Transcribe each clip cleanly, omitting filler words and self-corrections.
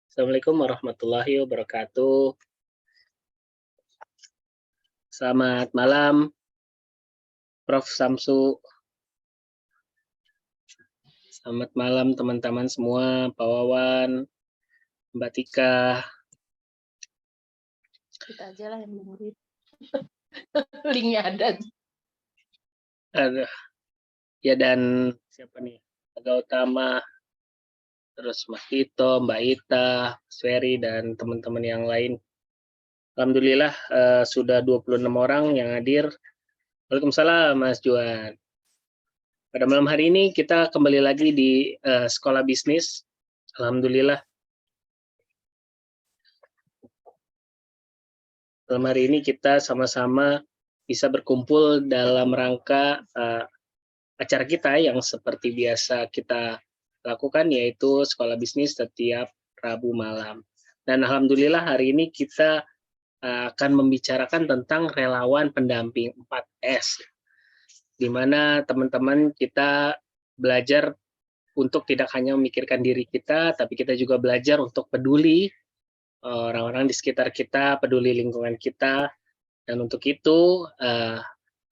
Assalamualaikum warahmatullahi wabarakatuh. Selamat malam, Prof. Samsu. Selamat malam teman-teman semua, Pak Wawan, Mbak Tika. Kita aja lah yang dengerin. Linknya ada. Ya, dan siapa nih? Aga Utama, terus Mas Tito, Mbak Ita, Mas Ferry, dan teman-teman yang lain. Alhamdulillah sudah 26 orang yang hadir. Waalaikumsalam Mas Juan. Pada malam hari ini kita kembali lagi di Sekolah Bisnis. Alhamdulillah. Malam hari ini kita sama-sama bisa berkumpul dalam rangka acara kita yang seperti biasa kita lakukan, yaitu Sekolah Bisnis setiap Rabu malam. Dan alhamdulillah hari ini kita akan membicarakan tentang relawan pendamping 4S, di mana teman-teman kita belajar untuk tidak hanya memikirkan diri kita, tapi kita juga belajar untuk peduli orang-orang di sekitar kita, peduli lingkungan kita. Dan untuk itu,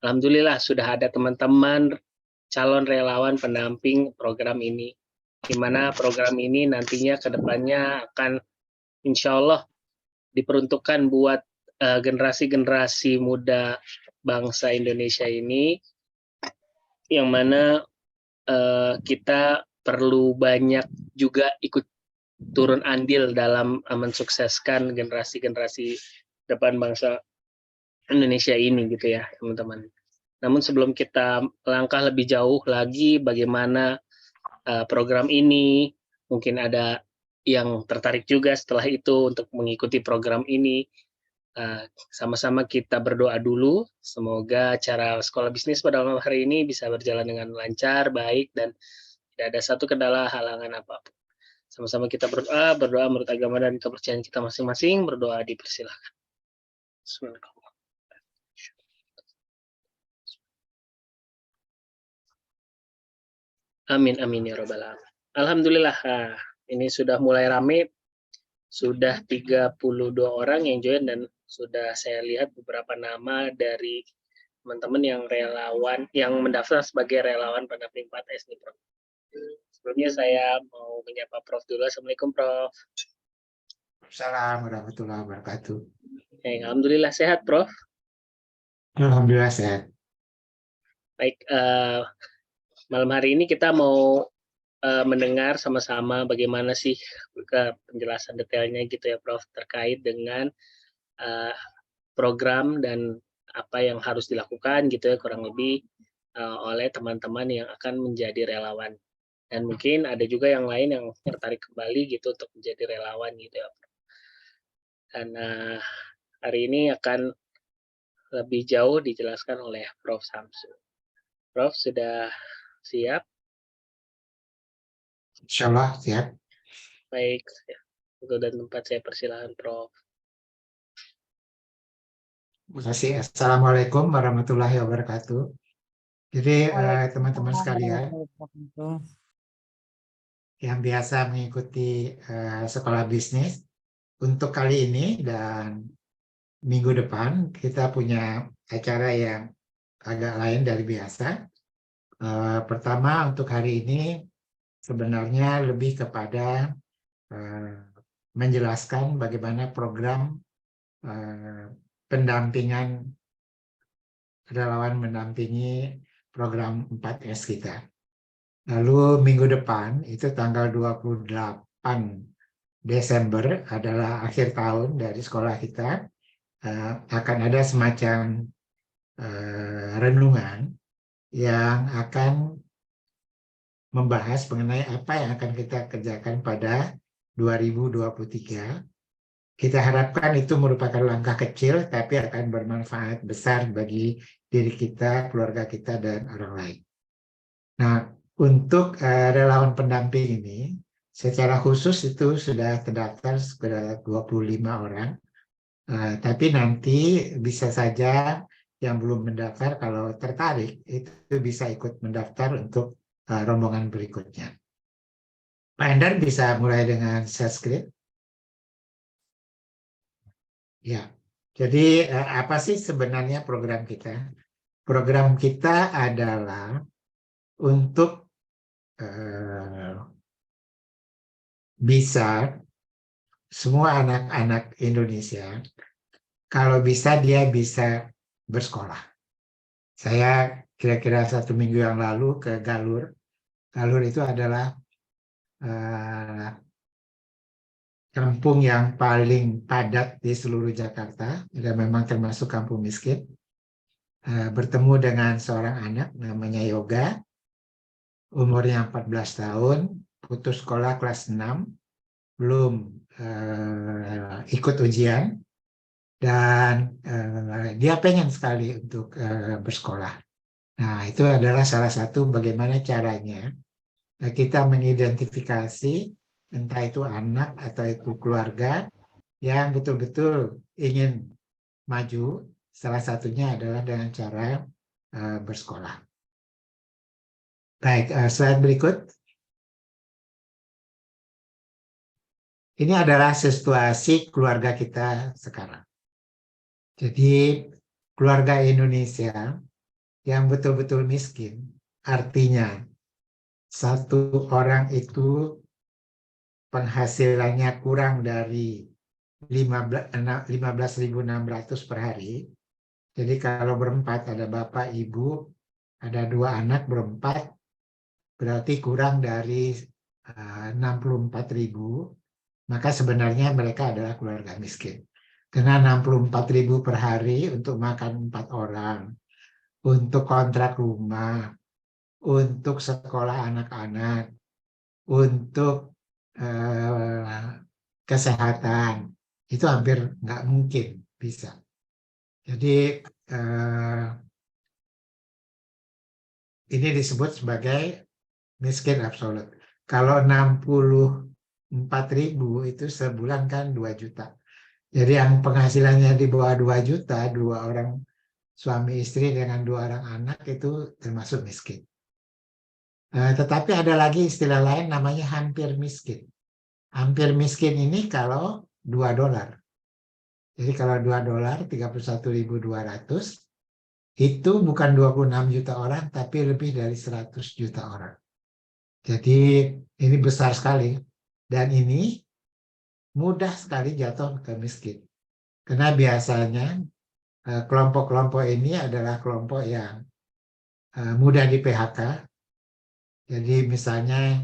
alhamdulillah sudah ada teman-teman calon relawan pendamping program ini, di mana program ini nantinya ke depannya akan insya Allah diperuntukkan buat generasi-generasi muda bangsa Indonesia ini, yang mana kita perlu banyak juga ikut turun andil dalam mensukseskan generasi-generasi depan bangsa Indonesia ini gitu ya teman-teman. Namun sebelum kita langkah lebih jauh lagi bagaimana program ini, mungkin ada yang tertarik juga setelah itu untuk mengikuti program ini, sama-sama kita berdoa dulu. Semoga acara Sekolah Bisnis pada malam hari ini bisa berjalan dengan lancar, baik, dan tidak ada satu kendala halangan apapun. Sama-sama kita berdoa menurut agama dan kepercayaan kita masing-masing. Berdoa dipersilahkan. Bismillahirrahmanirrahim. Amin, amin ya robbal alamin. Alhamdulillah, ini sudah mulai rame, sudah 32 orang yang join, dan sudah saya lihat beberapa nama dari teman-teman yang relawan, yang mendaftar sebagai relawan pendamping 4S nih, Prof. Sebelumnya saya mau menyapa Prof dulu. Assalamualaikum, Prof. Assalamualaikum warahmatullahi wabarakatuh. Alhamdulillah sehat, Prof. Alhamdulillah sehat. Baik, malam hari ini kita mau mendengar sama-sama bagaimana sih penjelasan detailnya gitu ya, Prof, terkait dengan program dan apa yang harus dilakukan gitu ya, kurang lebih oleh teman-teman yang akan menjadi relawan. Dan mungkin ada juga yang lain yang tertarik kembali gitu untuk menjadi relawan gitu ya. Dan hari ini akan lebih jauh dijelaskan oleh Prof. Samsu. Prof, sudah siap? Insya Allah siap. Baik, waktu dan tempat saya persilahkan, Prof. Terima kasih. Assalamualaikum warahmatullahi wabarakatuh. Jadi teman-teman sekalian yang biasa mengikuti Sekolah Bisnis, untuk kali ini dan minggu depan kita punya acara yang agak lain dari biasa. Pertama, untuk hari ini sebenarnya lebih kepada menjelaskan bagaimana program pendampingan relawan mendampingi program 4S kita. Lalu minggu depan itu tanggal 28 Desember adalah akhir tahun dari sekolah kita, akan ada semacam renungan yang akan membahas mengenai apa yang akan kita kerjakan pada 2023. Kita harapkan itu merupakan langkah kecil, tapi akan bermanfaat besar bagi diri kita, keluarga kita, dan orang lain. Nah, untuk relawan pendamping ini, secara khusus itu sudah terdaftar sekitar 25 orang. Tapi nanti bisa saja yang belum mendaftar, kalau tertarik, itu bisa ikut mendaftar untuk rombongan berikutnya. Pak Endar bisa mulai dengan share screen. Ya, jadi apa sih sebenarnya program kita? Program kita adalah untuk bisa semua anak-anak Indonesia, kalau bisa dia bisa bersekolah. Saya kira-kira 1 minggu yang lalu ke Galur. Galur itu adalah kampung yang paling padat di seluruh Jakarta, dan memang termasuk kampung miskin. Bertemu dengan seorang anak namanya Yoga, umurnya 14 tahun, putus sekolah kelas 6, belum ikut ujian, dan dia pengen sekali untuk bersekolah. Nah, itu adalah salah satu bagaimana caranya kita mengidentifikasi entah itu anak atau itu keluarga yang betul-betul ingin maju. Salah satunya adalah dengan cara bersekolah. Baik, slide berikut. Ini adalah situasi keluarga kita sekarang. Jadi keluarga Indonesia yang betul-betul miskin, artinya satu orang itu penghasilannya kurang dari 15.600 per hari. Jadi kalau berempat, ada bapak, ibu, ada 2 anak berempat, berarti kurang dari 64.000, maka sebenarnya mereka adalah keluarga miskin. Karena 64.000 per hari untuk makan 4 orang, untuk kontrak rumah, untuk sekolah anak-anak, untuk kesehatan, itu hampir nggak mungkin bisa. Jadi ini disebut sebagai miskin absolut. Kalau 64.000 itu sebulan kan 2 juta. Jadi yang penghasilannya di bawah 2 juta, 2 orang suami istri dengan 2 orang anak itu termasuk miskin. Tetapi ada lagi istilah lain namanya hampir miskin. Hampir miskin ini kalau $2. Jadi kalau $2, 31.200, itu bukan 26 juta orang, tapi lebih dari 100 juta orang. Jadi ini besar sekali. Dan ini mudah sekali jatuh ke miskin. Karena biasanya kelompok-kelompok ini adalah kelompok yang mudah di PHK. Jadi misalnya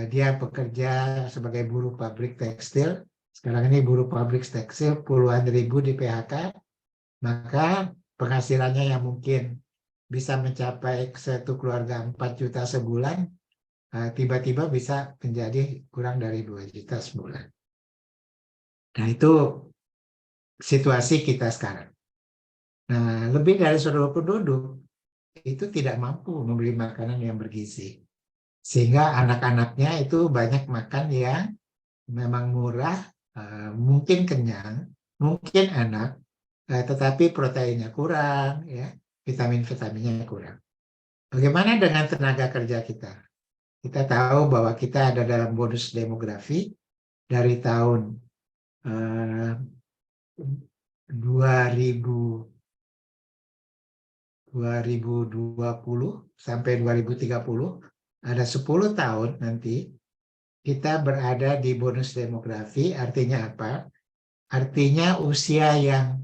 dia bekerja sebagai buruh pabrik tekstil. Sekarang ini buruh pabrik tekstil puluhan ribu di PHK. Maka penghasilannya yang mungkin bisa mencapai satu keluarga 4 juta sebulan, tiba-tiba bisa menjadi kurang dari 2 juta sebulan. Nah, itu situasi kita sekarang. Nah, lebih dari seluruh penduduk itu tidak mampu membeli makanan yang bergizi. Sehingga anak-anaknya itu banyak makan yang memang murah, mungkin kenyang, mungkin enak, tetapi proteinnya kurang, ya, vitamin-vitaminnya kurang. Bagaimana dengan tenaga kerja kita? Kita tahu bahwa kita ada dalam bonus demografi dari tahun 2020 sampai 2030, ada 10 tahun nanti kita berada di bonus demografi. Artinya apa? Artinya usia yang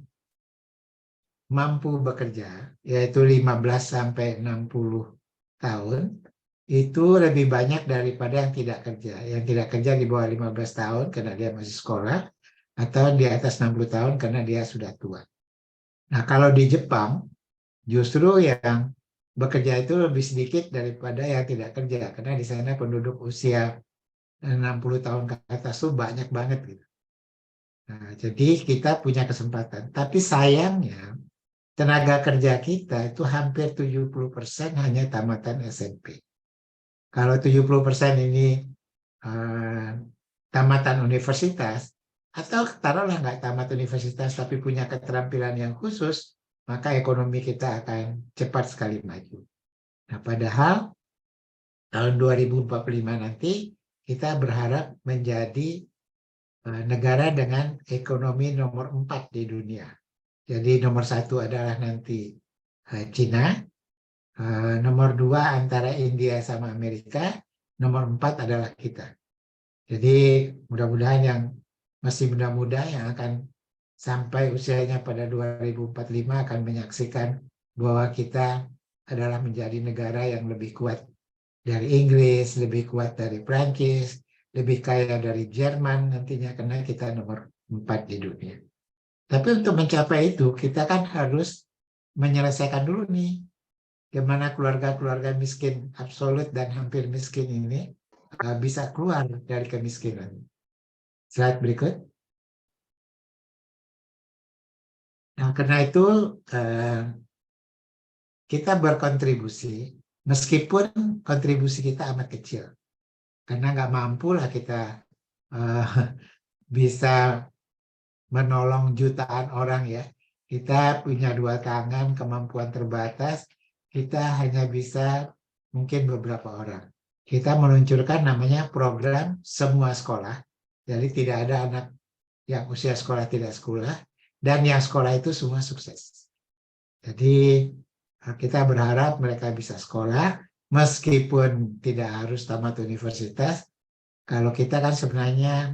mampu bekerja, yaitu 15 sampai 60 tahun, itu lebih banyak daripada yang tidak kerja. Yang tidak kerja di bawah 15 tahun karena dia masih sekolah, atau di atas 60 tahun karena dia sudah tua. Nah, kalau di Jepang, justru yang bekerja itu lebih sedikit daripada yang tidak kerja. Karena di sana penduduk usia 60 tahun ke atas itu banyak banget gitu. Nah, jadi kita punya kesempatan. Tapi sayangnya, tenaga kerja kita itu hampir 70% hanya tamatan SMP. Kalau 70% ini tamatan universitas, atau taruhlah nggak tamat universitas tapi punya keterampilan yang khusus, maka ekonomi kita akan cepat sekali maju. Nah, padahal tahun 2045 nanti kita berharap menjadi negara dengan ekonomi nomor 4 di dunia. Jadi nomor 1 adalah nanti Cina, nomor 2 antara India sama Amerika, nomor 4 adalah kita. Jadi mudah-mudahan yang masih muda-muda yang akan sampai usianya pada 2045 akan menyaksikan bahwa kita adalah menjadi negara yang lebih kuat dari Inggris, lebih kuat dari Prancis, lebih kaya dari Jerman nantinya karena kita nomor 4 di dunia. Tapi untuk mencapai itu kita kan harus menyelesaikan dulu nih gimana keluarga-keluarga miskin absolut dan hampir miskin ini bisa keluar dari kemiskinan. Slide berikut. Nah, karena itu kita berkontribusi, meskipun kontribusi kita amat kecil. Karena nggak mampu lah kita bisa menolong jutaan orang ya. Kita punya 2 tangan, kemampuan terbatas, kita hanya bisa mungkin beberapa orang. Kita meluncurkan namanya program semua sekolah. Jadi tidak ada anak yang usia sekolah tidak sekolah, dan yang sekolah itu semua sukses. Jadi kita berharap mereka bisa sekolah, meskipun tidak harus tamat universitas. Kalau kita kan sebenarnya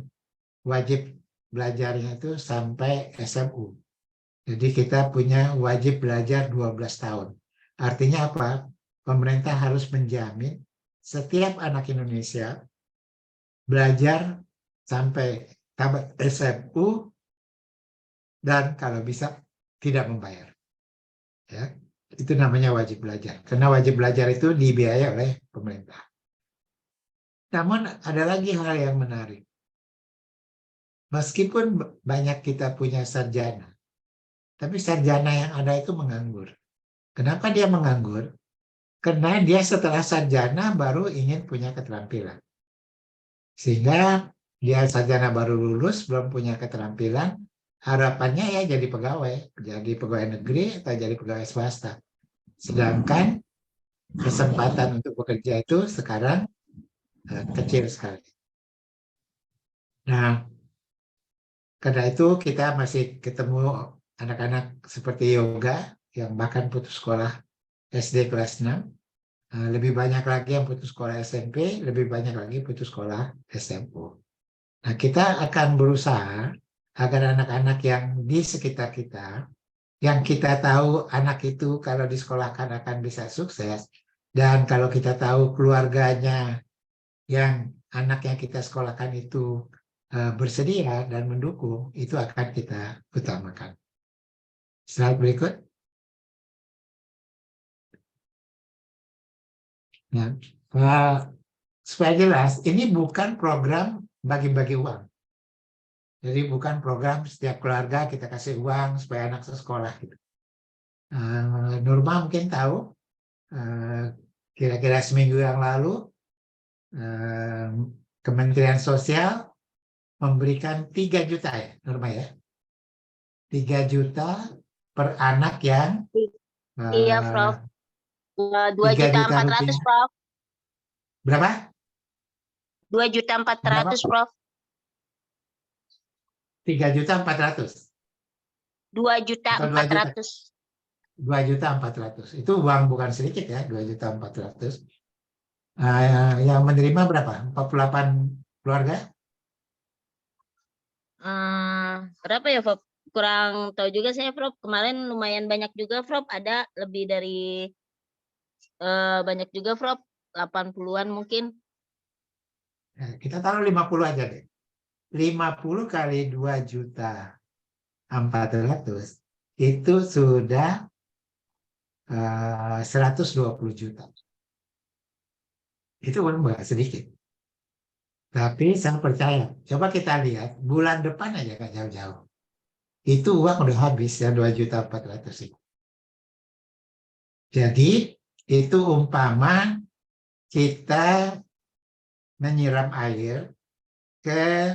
wajib belajarnya itu sampai SMU. Jadi kita punya wajib belajar 12 tahun. Artinya apa? Pemerintah harus menjamin setiap anak Indonesia belajar sampai tamat SMU dan kalau bisa tidak membayar. Ya, itu namanya wajib belajar. Karena wajib belajar itu dibiayai oleh pemerintah. Namun ada lagi hal yang menarik. Meskipun banyak kita punya sarjana, tapi sarjana yang ada itu menganggur. Kenapa dia menganggur? Karena dia setelah sarjana baru ingin punya keterampilan. Sehingga dia sarjana baru lulus, belum punya keterampilan, harapannya ya jadi pegawai negeri atau jadi pegawai swasta. Sedangkan kesempatan untuk bekerja itu sekarang kecil sekali. Nah, karena itu kita masih ketemu anak-anak seperti Yoga yang bahkan putus sekolah SD kelas 6. Lebih banyak lagi yang putus sekolah SMP, lebih banyak lagi putus sekolah SMU. Nah, kita akan berusaha agar anak-anak yang di sekitar kita, yang kita tahu anak itu kalau disekolahkan akan bisa sukses, dan kalau kita tahu keluarganya yang anak yang kita sekolahkan itu bersedia dan mendukung, itu akan kita utamakan. Slide berikut. Nah, supaya jelas, ini bukan program bagi-bagi uang. Jadi bukan program setiap keluarga kita kasih uang supaya anak sekolah. Gitu. Nurma mungkin tahu, kira-kira seminggu yang lalu, Kementerian Sosial memberikan 3 juta ya, Nurma ya? 3 juta per anak yang Iya, Prof. 2.400.000, Prof. Berapa? 2.400.000, Prof. 3.400.000. 2.400.000. 2.400.000. Itu uang bukan sedikit ya, 2.400.000. Yang menerima berapa? 48 keluarga? Berapa ya, Prof? Kurang tahu juga saya, Prof. Kemarin lumayan banyak juga, Prof. Ada lebih dari banyak juga, Prof. 80-an mungkin. Kita taruh 50 aja deh. 50 kali 2.400.000 itu sudah 120 juta. Itu kan nggak sedikit. Tapi saya percaya, coba kita lihat bulan depan aja nggak jauh-jauh. Itu uang udah habis ya 2.400.000 itu. Jadi itu umpama kita menyiram air ke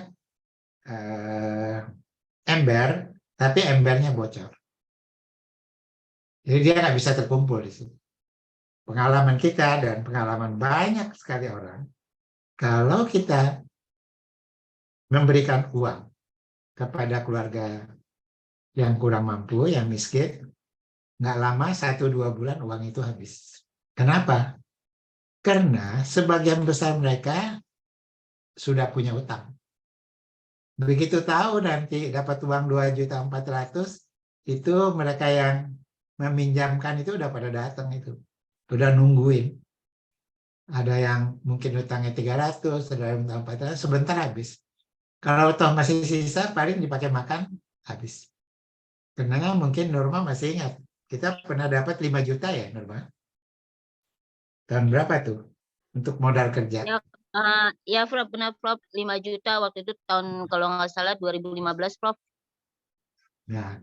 ember, tapi embernya bocor. Jadi dia nggak bisa terkumpul di situ. Pengalaman kita dan pengalaman banyak sekali orang, Kalau kita memberikan uang kepada keluarga yang kurang mampu, yang miskin, nggak lama 1-2 bulan uang itu habis. Kenapa? Karena sebagian besar mereka sudah punya utang. Begitu tahu nanti dapat uang 2.400.000, itu mereka yang meminjamkan itu udah pada datang itu. Udah nungguin. Ada yang mungkin utangnya 300, ada yang utang 400, sebentar habis. Kalau toh masih sisa, paling dipakai makan, habis. Karena mungkin Norma masih ingat, kita pernah dapat 5 juta ya Norma? Tahun berapa tuh? Untuk modal kerja. Ya Prof, benar Prof, 5 juta waktu itu tahun kalau nggak salah 2015 Prof. Nah,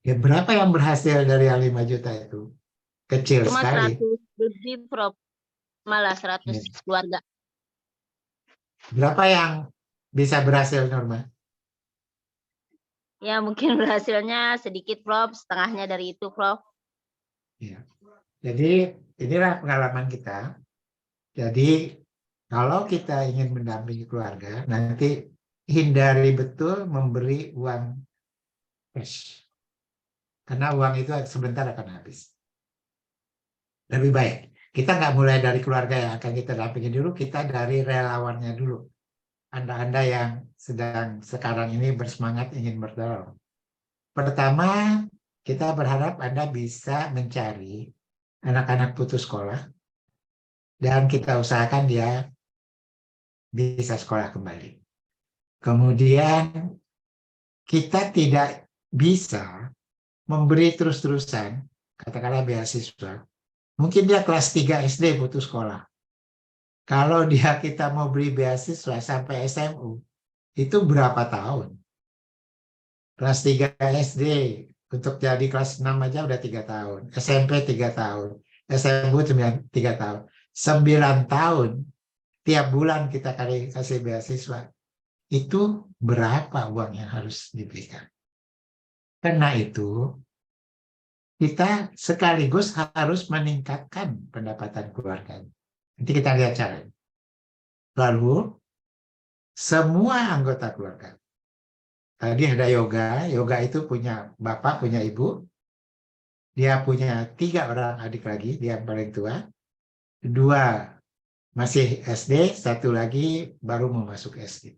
ya berapa yang berhasil dari yang 5 juta itu? Kecil Cuma sekali. 100 lebih Prof, malah 100 Ya. keluarga. Berapa yang bisa berhasil Norma? Ya mungkin berhasilnya sedikit Prof, setengahnya dari itu Prof. Ya. Jadi inilah pengalaman kita. Jadi kalau kita ingin mendampingi keluarga, nanti hindari betul memberi uang cash. Karena uang itu sebentar akan habis. Lebih baik, kita nggak mulai dari keluarga yang akan kita dampingi dulu, kita dari relawannya dulu. Anda-Anda yang sedang sekarang ini bersemangat ingin bertolong. Pertama, kita berharap Anda bisa mencari anak-anak putus sekolah, dan kita usahakan dia bisa sekolah kembali. Kemudian kita tidak bisa memberi terus-terusan, katakanlah beasiswa. Mungkin dia kelas 3 SD putus sekolah. Kalau kita mau beri beasiswa sampai SMU, itu berapa tahun? Kelas 3 SD, untuk jadi kelas 6 aja udah 3 tahun. SMP 3 tahun. SMU 3 tahun. 9 tahun. Tiap bulan kita kasih beasiswa. Itu berapa uang yang harus diberikan? Karena itu, kita sekaligus harus meningkatkan pendapatan keluarga. Nanti kita lihat caranya. Lalu, semua anggota keluarga. Tadi ada yoga itu punya bapak, punya ibu. Dia punya 3 orang adik lagi, dia yang paling tua. 2 masih SD, 1 lagi baru mau masuk SD.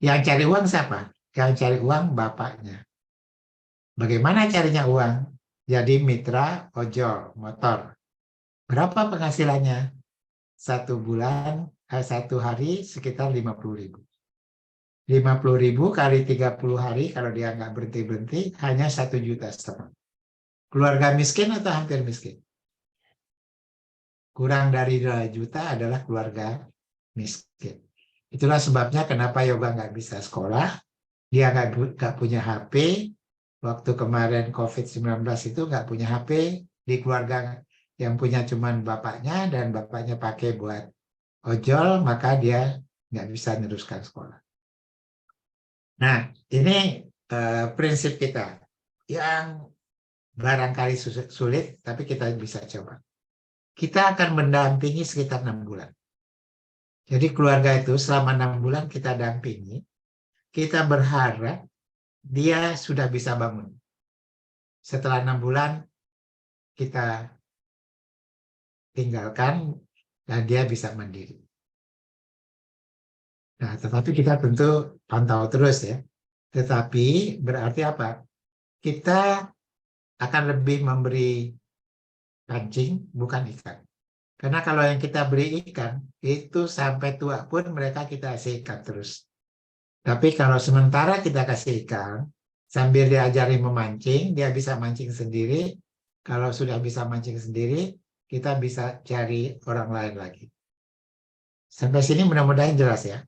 Yang cari uang siapa? Yang cari uang bapaknya. Bagaimana carinya uang? Jadi mitra ojol motor. Berapa penghasilannya? 1 hari sekitar 50.000. 50.000 kali 30 hari, kalau dia nggak berhenti-berhenti, hanya 1,5 juta. Keluarga miskin atau hampir miskin? Kurang dari 2 juta adalah keluarga miskin. Itulah sebabnya kenapa Yoga nggak bisa sekolah, dia nggak punya HP. Waktu kemarin COVID-19 itu nggak punya HP, di keluarga yang punya cuman bapaknya, dan bapaknya pakai buat ojol, maka dia nggak bisa meneruskan sekolah. Nah, ini prinsip kita yang barangkali sulit, tapi kita bisa coba. Kita akan mendampingi sekitar 6 bulan. Jadi keluarga itu selama 6 bulan kita dampingi, kita berharap dia sudah bisa bangun. Setelah 6 bulan, kita tinggalkan dan dia bisa mandiri. Nah, tetapi kita tentu pantau terus ya. Tetapi berarti apa? Kita akan lebih memberi pancing, bukan ikan. Karena kalau yang kita beri ikan, itu sampai tua pun mereka kita kasih ikan terus. Tapi kalau sementara kita kasih ikan, sambil diajari memancing, dia bisa mancing sendiri. Kalau sudah bisa mancing sendiri, kita bisa cari orang lain lagi. Sampai sini mudah-mudahan jelas ya.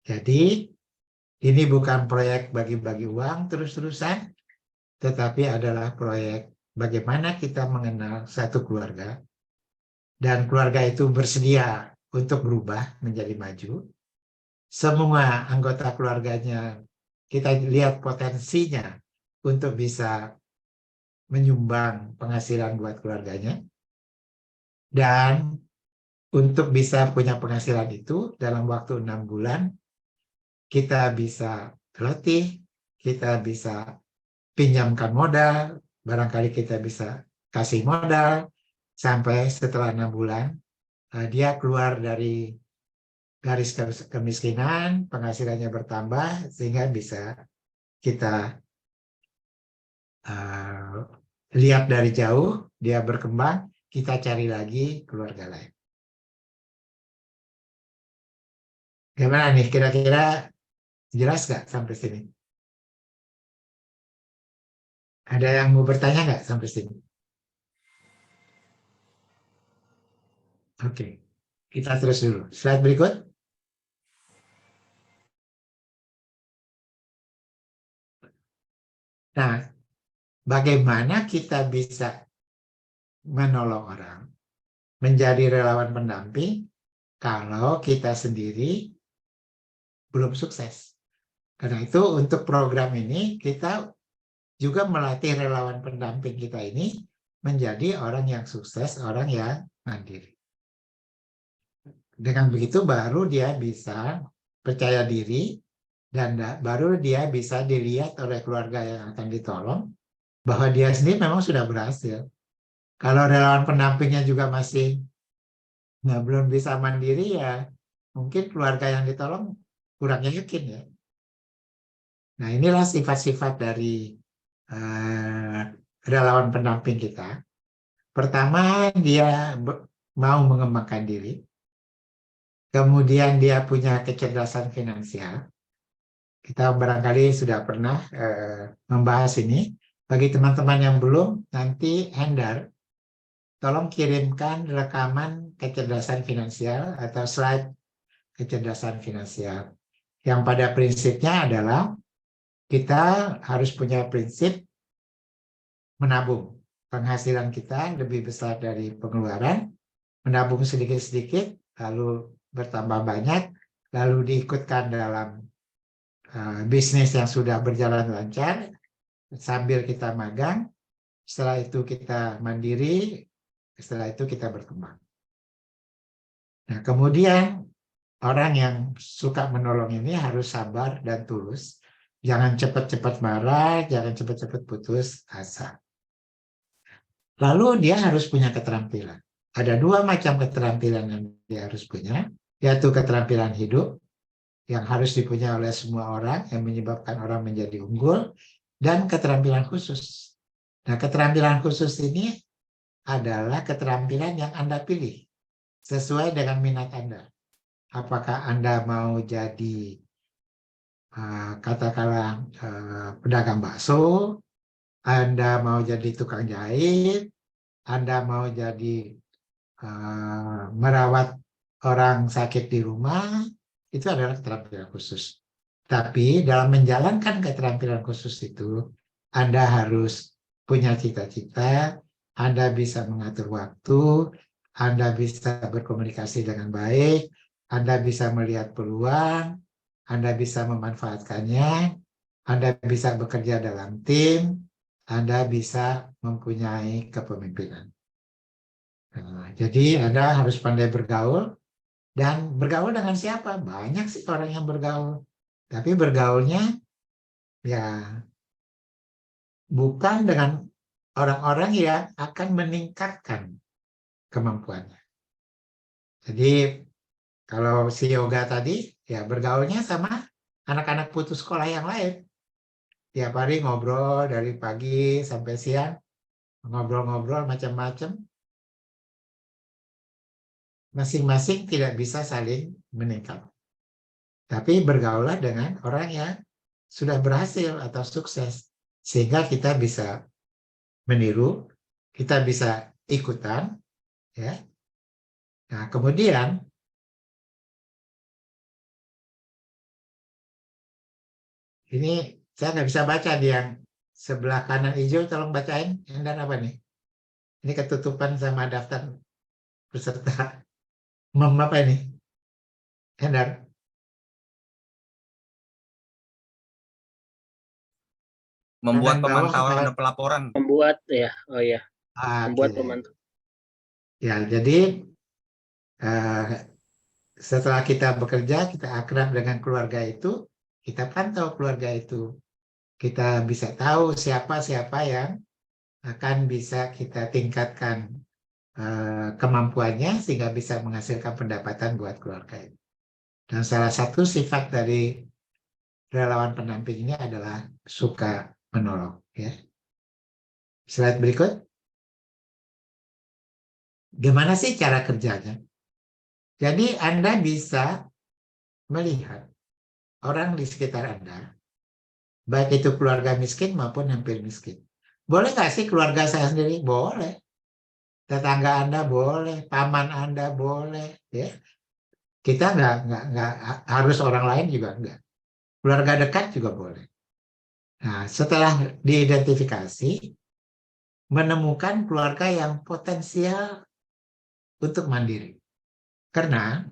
Jadi, ini bukan proyek bagi-bagi uang terus-terusan, tetapi adalah proyek bagaimana kita mengenal satu keluarga, dan keluarga itu bersedia untuk berubah menjadi maju. Semua anggota keluarganya kita lihat potensinya untuk bisa menyumbang penghasilan buat keluarganya. Dan untuk bisa punya penghasilan itu dalam waktu 6 bulan, kita bisa latih, kita bisa pinjamkan modal, barangkali kita bisa kasih modal, sampai setelah 6 bulan, dia keluar dari garis kemiskinan, penghasilannya bertambah, sehingga bisa kita lihat dari jauh, dia berkembang, kita cari lagi keluarga lain. Gimana nih, kira-kira jelas nggak sampai sini? Ada yang mau bertanya nggak sampai sini? Oke, kita terus dulu. Slide berikut. Nah, bagaimana kita bisa menolong orang menjadi relawan pendamping kalau kita sendiri belum sukses? Karena itu untuk program ini kita juga melatih relawan pendamping kita ini menjadi orang yang sukses, orang yang mandiri. Dengan begitu baru dia bisa percaya diri dan baru dia bisa dilihat oleh keluarga yang akan ditolong bahwa dia sendiri memang sudah berhasil. Kalau relawan pendampingnya juga masih belum bisa mandiri, ya mungkin keluarga yang ditolong kurang yakin ya. Nah, inilah sifat-sifat dari relawan pendamping kita. Pertama, dia mau mengembangkan diri. Kemudian dia punya kecerdasan finansial. Kita barangkali sudah pernah membahas ini. Bagi teman-teman yang belum, nanti Hendar, tolong kirimkan rekaman kecerdasan finansial atau slide kecerdasan finansial. Yang pada prinsipnya adalah kita harus punya prinsip menabung. Penghasilan kita lebih besar dari pengeluaran, menabung sedikit-sedikit, lalu bertambah banyak, lalu diikutkan dalam bisnis yang sudah berjalan lancar, sambil kita magang, setelah itu kita mandiri, setelah itu kita berkembang. Nah, kemudian orang yang suka menolong ini harus sabar dan tulus. Jangan cepat-cepat marah, jangan cepat-cepat putus asa. Lalu dia harus punya keterampilan. Ada 2 macam keterampilan yang dia harus punya, yaitu keterampilan hidup, yang harus dipunyai oleh semua orang, yang menyebabkan orang menjadi unggul, dan keterampilan khusus. Nah, keterampilan khusus ini adalah keterampilan yang Anda pilih sesuai dengan minat Anda. Apakah Anda mau jadi katakanlah pedagang bakso, Anda mau jadi tukang jahit, Anda mau jadi merawat orang sakit di rumah, itu adalah keterampilan khusus. Tapi dalam menjalankan keterampilan khusus itu, Anda harus punya cita-cita, Anda bisa mengatur waktu, Anda bisa berkomunikasi dengan baik, Anda bisa melihat peluang, Anda bisa memanfaatkannya, Anda bisa bekerja dalam tim, Anda bisa mempunyai kepemimpinan. Nah, jadi Anda harus pandai bergaul, dan bergaul dengan siapa? Banyak sih orang yang bergaul. Tapi bergaulnya ya bukan dengan orang-orang yang akan meningkatkan kemampuannya. Jadi kalau si yoga tadi, ya bergaulnya sama anak-anak putus sekolah yang lain. Tiap hari ngobrol dari pagi sampai siang, ngobrol-ngobrol macam-macam. Masing-masing tidak bisa saling meningkat. Tapi bergaulah dengan orang yang sudah berhasil atau sukses. Sehingga kita bisa meniru, kita bisa ikutan. Ya. Nah, kemudian ini saya nggak bisa baca di yang sebelah kanan hijau, tolong bacain. Dan apa nih? Ini ketutupan sama daftar peserta. Apa ini? Hendar. Membuat Kanan bawah pemantauan apa? dan pelaporan. Membuat ya, oh ya, membuat Oke. pemantauan. Ya, jadi setelah kita bekerja, kita akrab dengan keluarga itu, kita pantau keluarga itu. Kita bisa tahu siapa-siapa yang akan bisa kita tingkatkan kemampuannya sehingga bisa menghasilkan pendapatan buat keluarga itu. Dan salah satu sifat dari relawan pendamping ini adalah suka menolong. Ya. Slide berikut. Gimana sih cara kerjanya? Jadi Anda bisa melihat orang di sekitar Anda, baik itu keluarga miskin maupun hampir miskin. Boleh nggak sih keluarga saya sendiri? Boleh. Tetangga Anda boleh, paman Anda boleh. Ya. Kita nggak harus orang lain juga enggak. Keluarga dekat juga boleh. Nah, setelah diidentifikasi, menemukan keluarga yang potensial untuk mandiri. Karena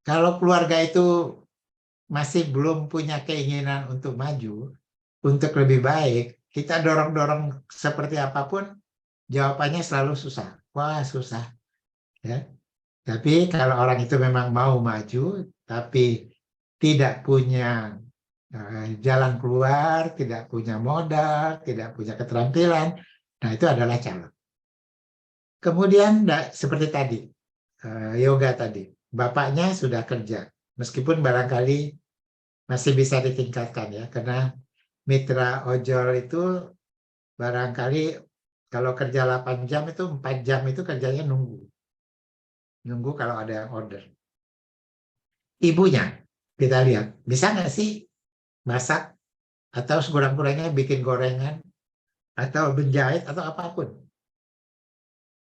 kalau keluarga itu masih belum punya keinginan untuk maju, untuk lebih baik, kita dorong-dorong seperti apapun, jawabannya selalu susah. Wah, susah. Ya. Tapi kalau orang itu memang mau maju, tapi tidak punya jalan keluar, tidak punya modal, tidak punya keterampilan, nah itu adalah calon. Kemudian seperti tadi, yoga tadi, bapaknya sudah kerja, meskipun barangkali masih bisa ditingkatkan ya, karena mitra ojol itu barangkali kalau kerja 8 jam itu 4 jam itu kerjanya nunggu kalau ada yang order. Ibunya kita lihat, bisa nggak sih masak atau sekurang-kurangnya bikin gorengan atau menjahit atau apapun.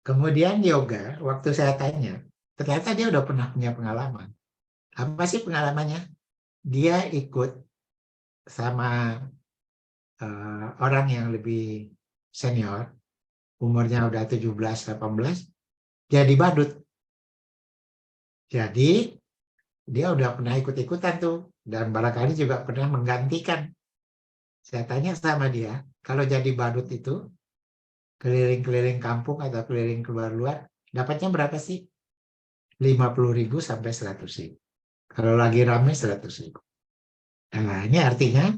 Kemudian yoga, waktu saya tanya, ternyata dia udah pernah punya pengalaman. Apa sih pengalamannya? Dia ikut sama orang yang lebih senior, umurnya udah 17-18, jadi badut. Jadi dia udah pernah ikut-ikutan tuh, dan barangkali juga pernah menggantikan. Saya tanya sama dia, kalau jadi badut itu, keliling-keliling kampung atau keliling keluar-luar, dapatnya berapa sih? 50.000 sampai 100.000. Kalau lagi rame 100.000. Nah, ini artinya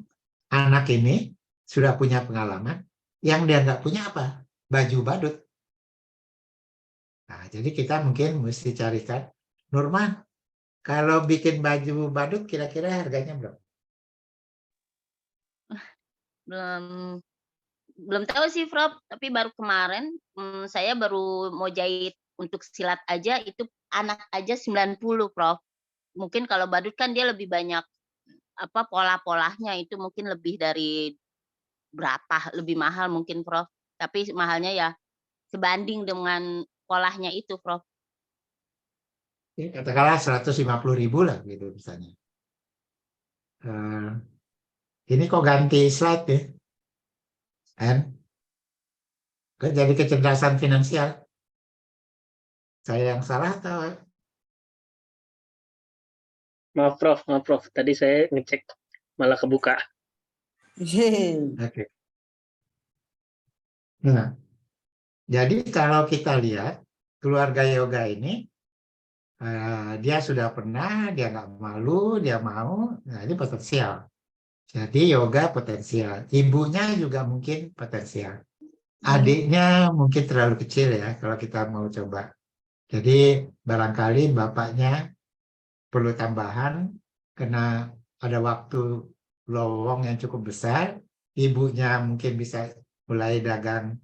anak ini sudah punya pengalaman, yang dia nggak punya apa? Baju badut. Nah, jadi kita mungkin mesti carikan, Nurman, kalau bikin baju badut kira-kira harganya berapa? Belum tahu sih, Prof. Tapi baru kemarin saya baru mau jahit untuk silat aja itu anak aja 90, Prof. Mungkin kalau badut kan dia lebih banyak pola-polanya itu mungkin lebih dari berapa, lebih mahal mungkin, Prof. Tapi mahalnya ya sebanding dengan polanya itu, Prof. Katakanlah 150.000 lah gitu misalnya. Ini kok ganti slide ya? Kan? Jadi kecerdasan finansial. Saya yang salah atau? Maaf Prof. Tadi saya ngecek malah kebuka. Oke. Nah, jadi kalau kita lihat keluarga yoga ini, dia sudah pernah, dia nggak malu, dia mau, nah ini potensial. Jadi yoga potensial. Ibunya juga mungkin potensial. Adiknya mungkin terlalu kecil ya kalau kita mau coba. Jadi barangkali bapaknya perlu tambahan karena ada waktu lowong yang cukup besar. Ibunya mungkin bisa mulai dagang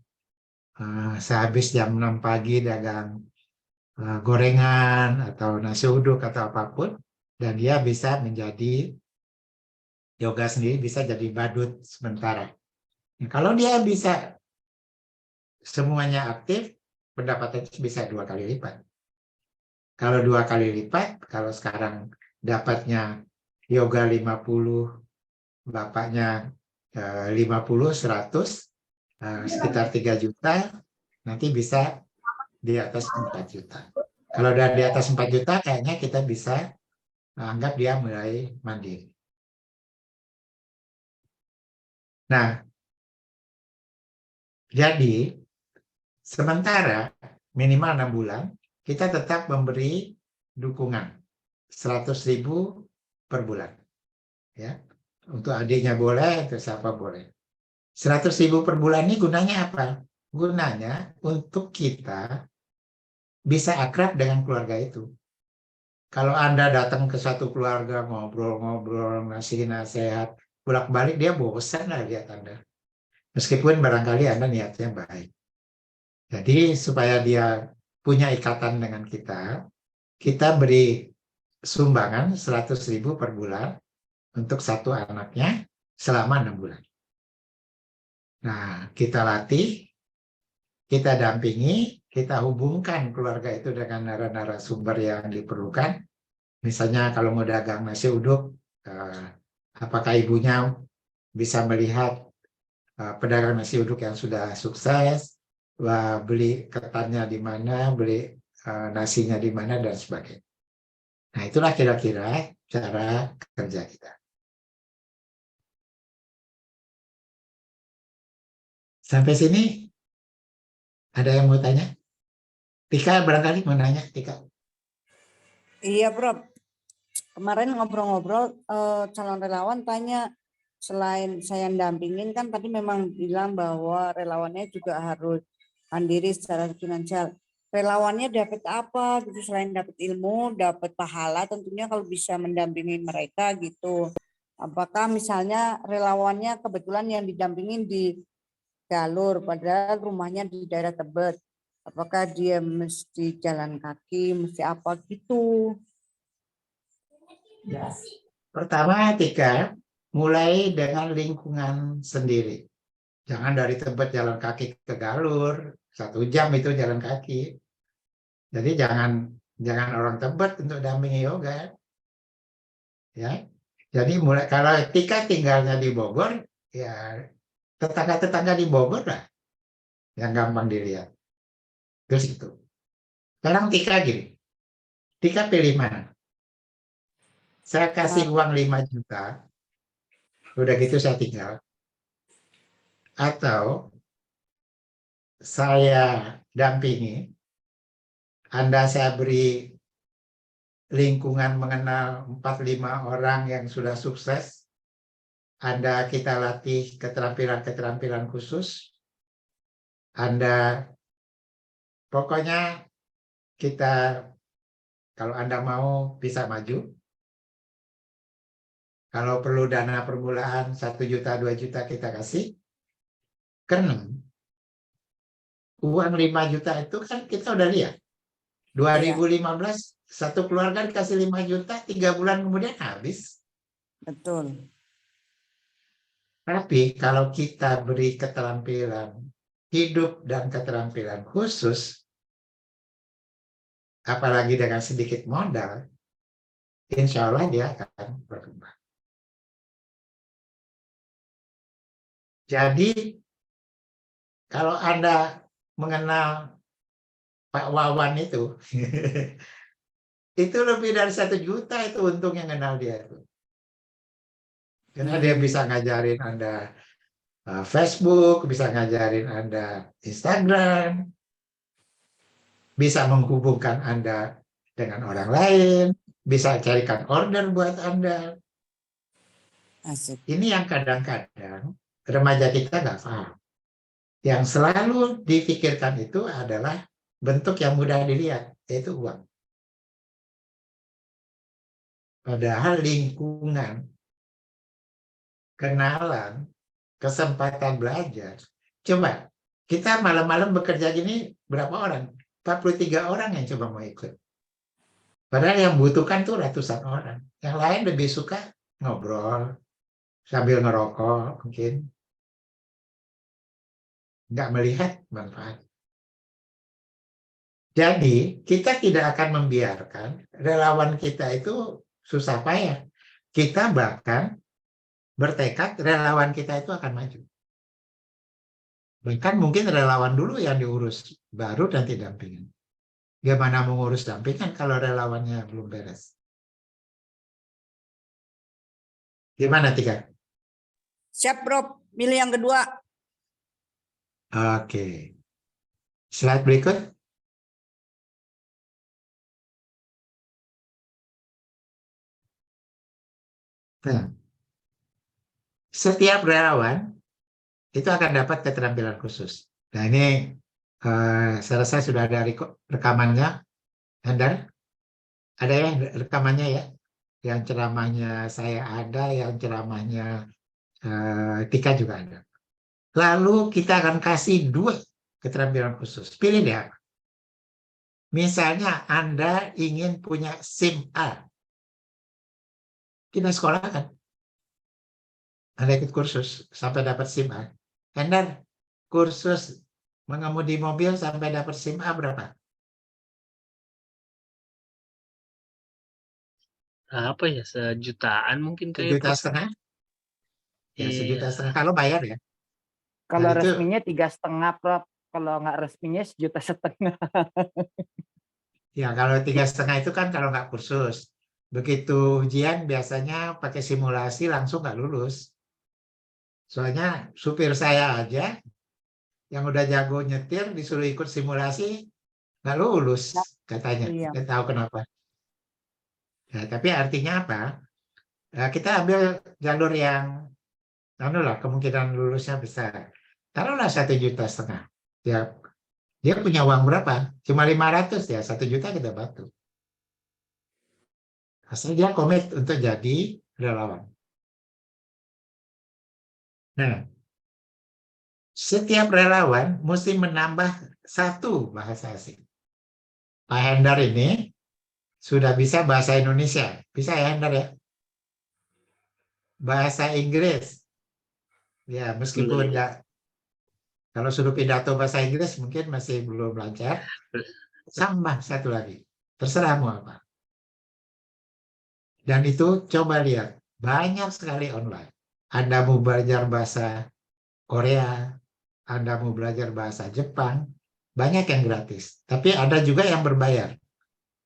sehabis jam 6 pagi dagang gorengan atau nasi uduk atau apapun. Dan dia bisa menjadi yoga sendiri, bisa jadi badut sementara. Nah, kalau dia bisa semuanya aktif, pendapatannya bisa 2 kali lipat. Kalau 2 kali lipat, kalau sekarang dapatnya yoga 50, bapaknya 50, 100, sekitar 3 juta, nanti bisa di atas 4 juta. Kalau udah di atas 4 juta, kayaknya kita bisa anggap dia mulai mandiri. Nah, jadi sementara minimal 6 bulan, kita tetap memberi dukungan 100.000 per bulan. Ya, untuk adiknya boleh, untuk siapa boleh. 100.000 per bulan ini gunanya apa? Gunanya untuk kita bisa akrab dengan keluarga itu. Kalau Anda datang ke satu keluarga ngobrol-ngobrol, ngasih nasihat, bolak-balik dia bosan lah lihat Anda. Meskipun barangkali Anda niatnya baik. Jadi supaya dia punya ikatan dengan kita beri sumbangan 100.000 per bulan untuk satu anaknya selama 6 bulan. Nah, kita latih, kita dampingi, kita hubungkan keluarga itu dengan narasumber yang diperlukan. Misalnya kalau mau dagang nasi uduk, apakah ibunya bisa melihat pedagang nasi uduk yang sudah sukses, beli ketannya di mana, beli nasinya di mana, dan sebagainya. Nah, itulah kira-kira cara kerja kita. Sampai sini, ada yang mau tanya? Tika barangkali mau nanya, Tika. Iya, Prof. Kemarin ngobrol-ngobrol, calon relawan tanya, selain saya dampingin kan tadi memang bilang bahwa relawannya juga harus mandiri secara finansial. Relawannya dapat apa gitu, selain dapat ilmu, dapat pahala tentunya kalau bisa mendampingi mereka gitu. Apakah misalnya relawannya kebetulan yang didampingin di Galur, padahal rumahnya di daerah Tebet. Apakah dia mesti jalan kaki, mesti apa gitu? Ya. Pertama, Tika, mulai dengan lingkungan sendiri. Jangan dari Tebet jalan kaki ke Galur, 1 jam itu jalan kaki. Jadi jangan orang Tebet untuk dampingi yoga. Ya. Jadi mulai kalau Tika tinggalnya di Bogor, ya tetangga-tetangga di Bogor lah yang gampang dilihat. Terus itu. Sekarang Tika gini. Tika pilih mana? Saya kasih uang 5 juta. Udah gitu saya tinggal. Atau saya dampingi, Anda saya beri lingkungan mengenal 4-5 orang yang sudah sukses, Anda kita latih keterampilan-keterampilan khusus, Anda pokoknya kita, kalau Anda mau bisa maju, kalau perlu dana permulaan 1 juta, 2 juta kita kasih, karena uang 5 juta itu kan kita udah lihat. 2015 satu keluarga dikasih 5 juta, 3 bulan kemudian habis. Betul. Tapi kalau kita beri keterampilan hidup dan keterampilan khusus, apalagi dengan sedikit modal, insya Allah dia akan berkembang. Jadi kalau Anda mengenal Pak Wawan itu, itu lebih dari 1 juta itu untung yang kenal dia itu. Karena dia bisa ngajarin Anda Facebook, bisa ngajarin Anda Instagram, bisa menghubungkan Anda dengan orang lain, bisa carikan order buat Anda. Asik. Ini yang kadang-kadang remaja kita nggak paham. Yang selalu dipikirkan itu adalah bentuk yang mudah dilihat, yaitu uang. Padahal lingkungan, kenalan, kesempatan belajar. Coba, kita malam-malam bekerja gini berapa orang? 43 orang yang coba mau ikut. Padahal yang butuhkan tuh ratusan orang. Yang lain lebih suka ngobrol, sambil ngerokok mungkin. Nggak melihat manfaat. Jadi, kita tidak akan membiarkan relawan kita itu susah payah. Kita bahkan bertekad relawan kita itu akan maju. Bahkan mungkin relawan dulu yang diurus, baru nanti dampingan. Gimana mengurus dampingan kalau relawannya belum beres? Gimana, Tika? Siap, Prof. Pilih yang kedua. Oke. Slide berikut. Nah, setiap relawan itu akan dapat keterampilan khusus. Nah ini saya rasa sudah ada rekamannya. Hendar, ada ya rekamannya ya? Yang ceramahnya saya ada, yang ceramahnya Tika juga ada. Lalu kita akan kasih 2 keterampilan khusus. Pilih deh. Misalnya Anda ingin punya SIM A. Kita sekolah kan. Anda ikut kursus sampai dapat SIM A. Hendar, kursus mengemudi mobil sampai dapat SIM A berapa? Apa ya, sejutaan mungkin kayak 1,5 juta? Ya, Iya. 1,5 juta kalau bayar ya. Kalau Nah, itu resminya 3,5, Prof. Kalau nggak resminya 1,5 juta. ya kalau 3,5 itu kan kalau nggak kursus. Begitu ujian biasanya pakai simulasi langsung nggak lulus. Soalnya supir saya aja yang udah jago nyetir disuruh ikut simulasi nggak lulus katanya. Iya. Nggak tahu kenapa. Ya, tapi artinya apa? Ya, kita ambil jalur yang lah kemungkinan lulusnya besar. Taruhlah 1,5 juta. Ya, dia punya uang berapa? Cuma 500 ya, 1 juta kita bantu. Asal dia komit untuk jadi relawan. Nah, setiap relawan mesti menambah 1 bahasa asing. Pak Hendar ini sudah bisa bahasa Indonesia. Bisa ya Hendar ya? Bahasa Inggris. Ya, meskipun ya kalau suruh pidato bahasa Inggris mungkin masih belum lancar. Tambah 1 lagi. Terserah mau apa. Dan itu coba lihat. Banyak sekali online. Anda mau belajar bahasa Korea, Anda mau belajar bahasa Jepang, banyak yang gratis. Tapi ada juga yang berbayar.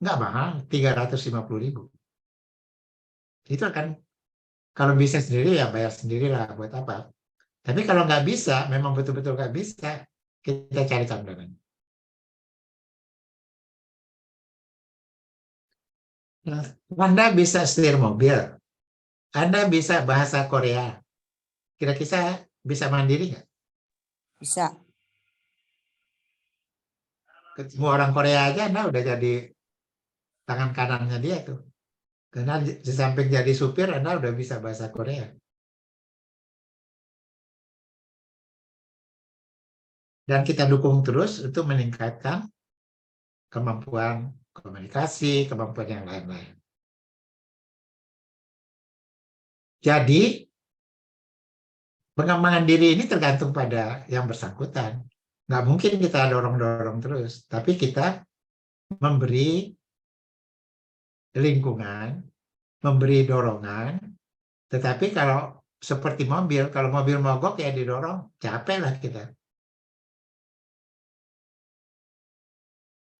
Nggak mahal, 350.000. Itu akan, kalau bisa sendiri ya bayar sendirilah, buat apa. Tapi kalau nggak bisa, memang betul-betul nggak bisa, kita cari tambahan. Nah, Anda bisa setir mobil, Anda bisa bahasa Korea, kira-kira bisa mandiri nggak? Bisa. Ketemu orang Korea aja Anda udah jadi tangan kanannya dia tuh. Karena di samping jadi supir Anda udah bisa bahasa Korea. Dan kita dukung terus untuk meningkatkan kemampuan komunikasi, kemampuan yang lain-lain. Jadi pengembangan diri ini tergantung pada yang bersangkutan. Nggak mungkin kita dorong-dorong terus, tapi kita memberi lingkungan, memberi dorongan, tetapi kalau seperti mobil, kalau mobil mogok ya didorong, capek lah kita.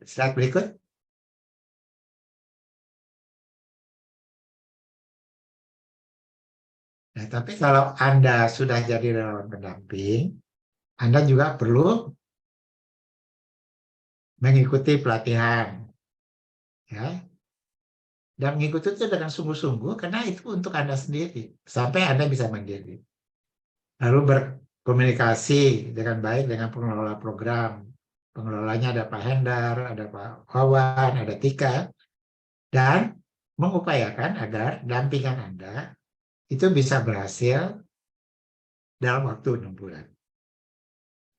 Slide berikut. Nah, tapi kalau Anda sudah jadi relawan pendamping, Anda juga perlu mengikuti pelatihan. Ya. Dan mengikuti itu dengan sungguh-sungguh karena itu untuk Anda sendiri. Sampai Anda bisa mandiri. Lalu berkomunikasi dengan baik dengan pengelola program. Pengelolanya ada Pak Hendar, ada Pak Wawan, ada Tika. Dan mengupayakan agar dampingan Anda itu bisa berhasil dalam waktu 6 bulan.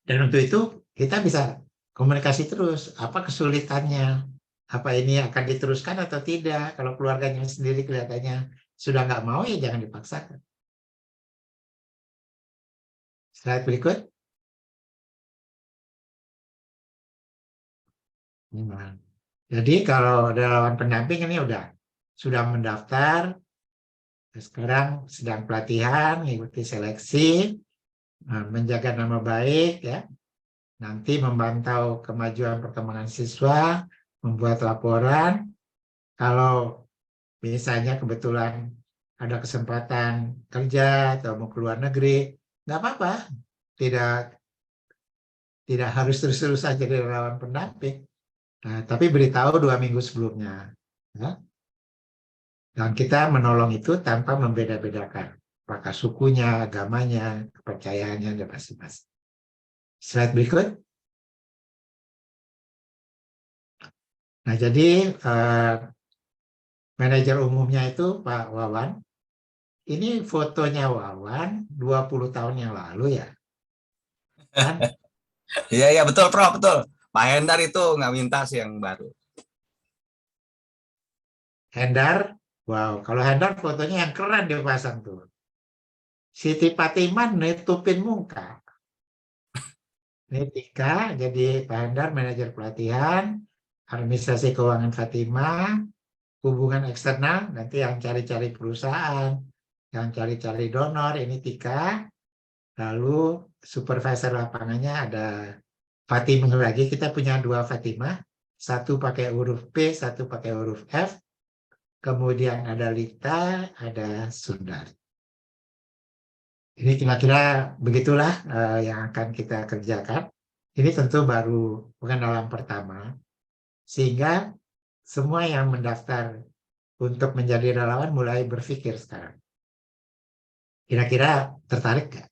Dan untuk itu kita bisa komunikasi terus. Apa kesulitannya? Apa ini akan diteruskan atau tidak? Kalau keluarganya sendiri kelihatannya sudah nggak mau, ya jangan dipaksakan. Slide berikut. Jadi kalau relawan pendamping ini sudah mendaftar, sekarang sedang pelatihan, mengikuti seleksi, menjaga nama baik, ya. Nanti memantau kemajuan perkembangan siswa, membuat laporan. Kalau misalnya kebetulan ada kesempatan kerja atau mau keluar negeri, nggak apa-apa. Tidak harus terus-terusan jadi relawan pendamping. Nah, tapi beritahu 2 minggu sebelumnya. Ya. Dan kita menolong itu tanpa membeda-bedakan apakah sukunya, agamanya, kepercayaannya, dan masing-masing. Slide berikut. Nah, jadi manajer umumnya itu Pak Wawan. Ini fotonya Wawan 20 tahun yang lalu ya. Kan? Iya, iya, betul, Prof, betul. Pak Hendar itu nggak minta sih yang baru. Hendar, wow, kalau Hendar fotonya yang keren dia pasang tuh. Siti Patiman nutupin muka. Ini Tika, jadi Pak Hendar manajer pelatihan, administrasi keuangan Fatima, hubungan eksternal, nanti yang cari-cari perusahaan, yang cari-cari donor, ini Tika. Lalu supervisor lapangannya ada Fatimah lagi, kita punya 2 Fatimah, satu pakai huruf P, satu pakai huruf F, kemudian ada Lita, ada Sundar. Ini kira-kira begitulah yang akan kita kerjakan. Ini tentu baru pengenalan pertama, sehingga semua yang mendaftar untuk menjadi relawan mulai berpikir sekarang. Kira-kira tertarik nggak?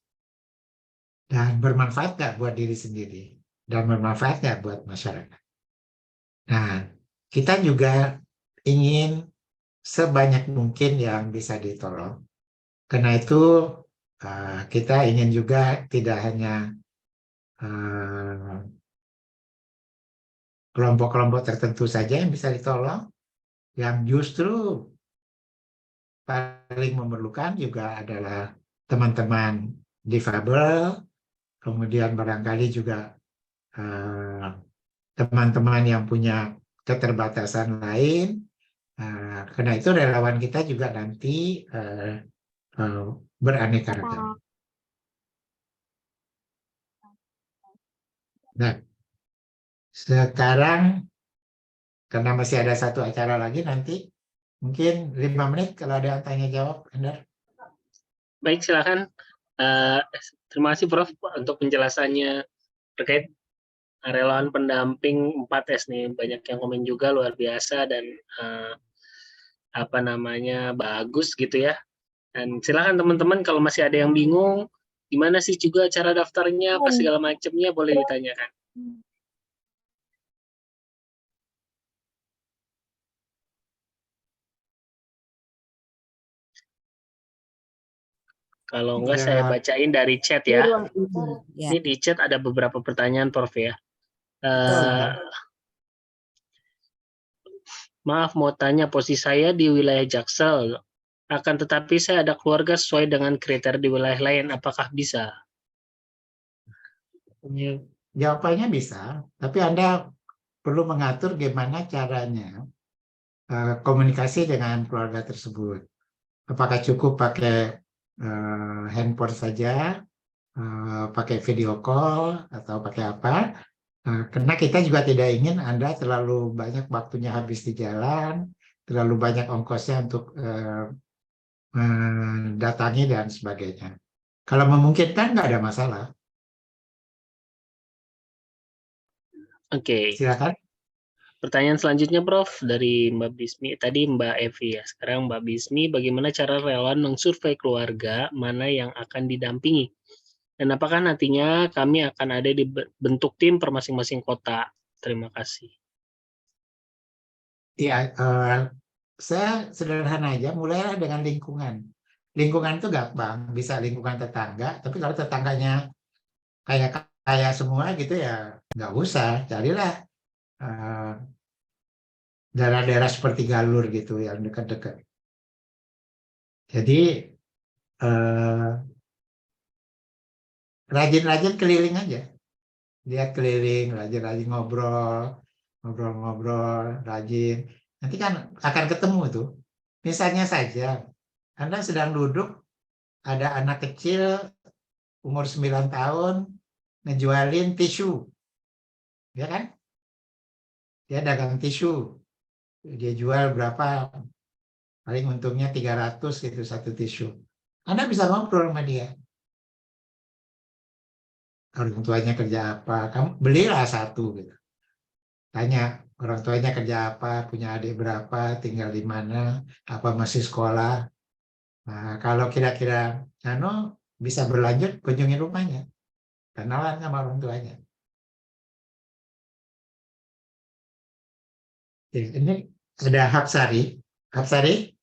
Dan bermanfaat nggak buat diri sendiri? Dan bermanfaat nggak buat masyarakat? Nah, kita juga ingin sebanyak mungkin yang bisa ditolong. Karena itu kita ingin juga tidak hanya kelompok-kelompok tertentu saja yang bisa ditolong, yang justru paling memerlukan juga adalah teman-teman difabel, kemudian barangkali juga teman-teman yang punya keterbatasan lain. Karena itu relawan kita juga nanti beraneka ragam. Nah, sekarang karena masih ada satu acara lagi nanti, mungkin 5 menit kalau ada yang tanya jawab, Ender. Baik, silakan. Terima kasih Prof untuk penjelasannya terkait relawan pendamping 4S nih. Banyak yang komen juga luar biasa dan bagus gitu ya. Dan silakan teman-teman kalau masih ada yang bingung gimana sih juga cara daftarnya apa segala macamnya boleh ditanyakan. Kalau enggak saya bacain dari chat ya. Ini di chat ada beberapa pertanyaan Prof ya. Maaf mau tanya, posisi saya di wilayah Jaksel, akan tetapi saya ada keluarga sesuai dengan kriteria di wilayah lain, apakah bisa? Jawabannya bisa, tapi Anda perlu mengatur gimana caranya komunikasi dengan keluarga tersebut. Apakah cukup pakai handphone saja, pakai video call, atau pakai apa? Karena kita juga tidak ingin Anda terlalu banyak waktunya habis di jalan, terlalu banyak ongkosnya untuk mendatangi dan sebagainya. Kalau memungkinkan nggak ada masalah. Oke. Silakan. Pertanyaan selanjutnya Prof dari Mbak Bismi, tadi Mbak Evi ya, sekarang Mbak Bismi, bagaimana cara relawan mengsurvei keluarga mana yang akan didampingi? Dan apakah nantinya kami akan ada di bentuk tim per masing-masing kota? Terima kasih. Iya, saya sederhana aja, mulailah dengan lingkungan. Lingkungan itu gampang, bisa lingkungan tetangga, tapi kalau tetangganya kayak semua gitu ya nggak usah, carilah daerah-daerah seperti Galur gitu yang dekat-dekat. Jadi rajin-rajin keliling aja, lihat keliling, rajin-rajin ngobrol, rajin. Nanti kan akan ketemu tuh. Misalnya saja, Anda sedang duduk, ada anak kecil umur 9 tahun ngejualin tisu, ya kan? Dia dagang tisu, dia jual berapa? Paling untungnya 300 gitu satu tisu. Anda bisa ngobrol sama dia. Orang tuanya kerja apa? Kamu belilah satu gitu. Tanya, orang tuanya kerja apa, punya adik berapa, tinggal di mana, apa masih sekolah. Nah, kalau kira-kira bisa berlanjut, kunjungi rumahnya, kenalan sama orang tuanya. Ini ada Hapsari. Hapsari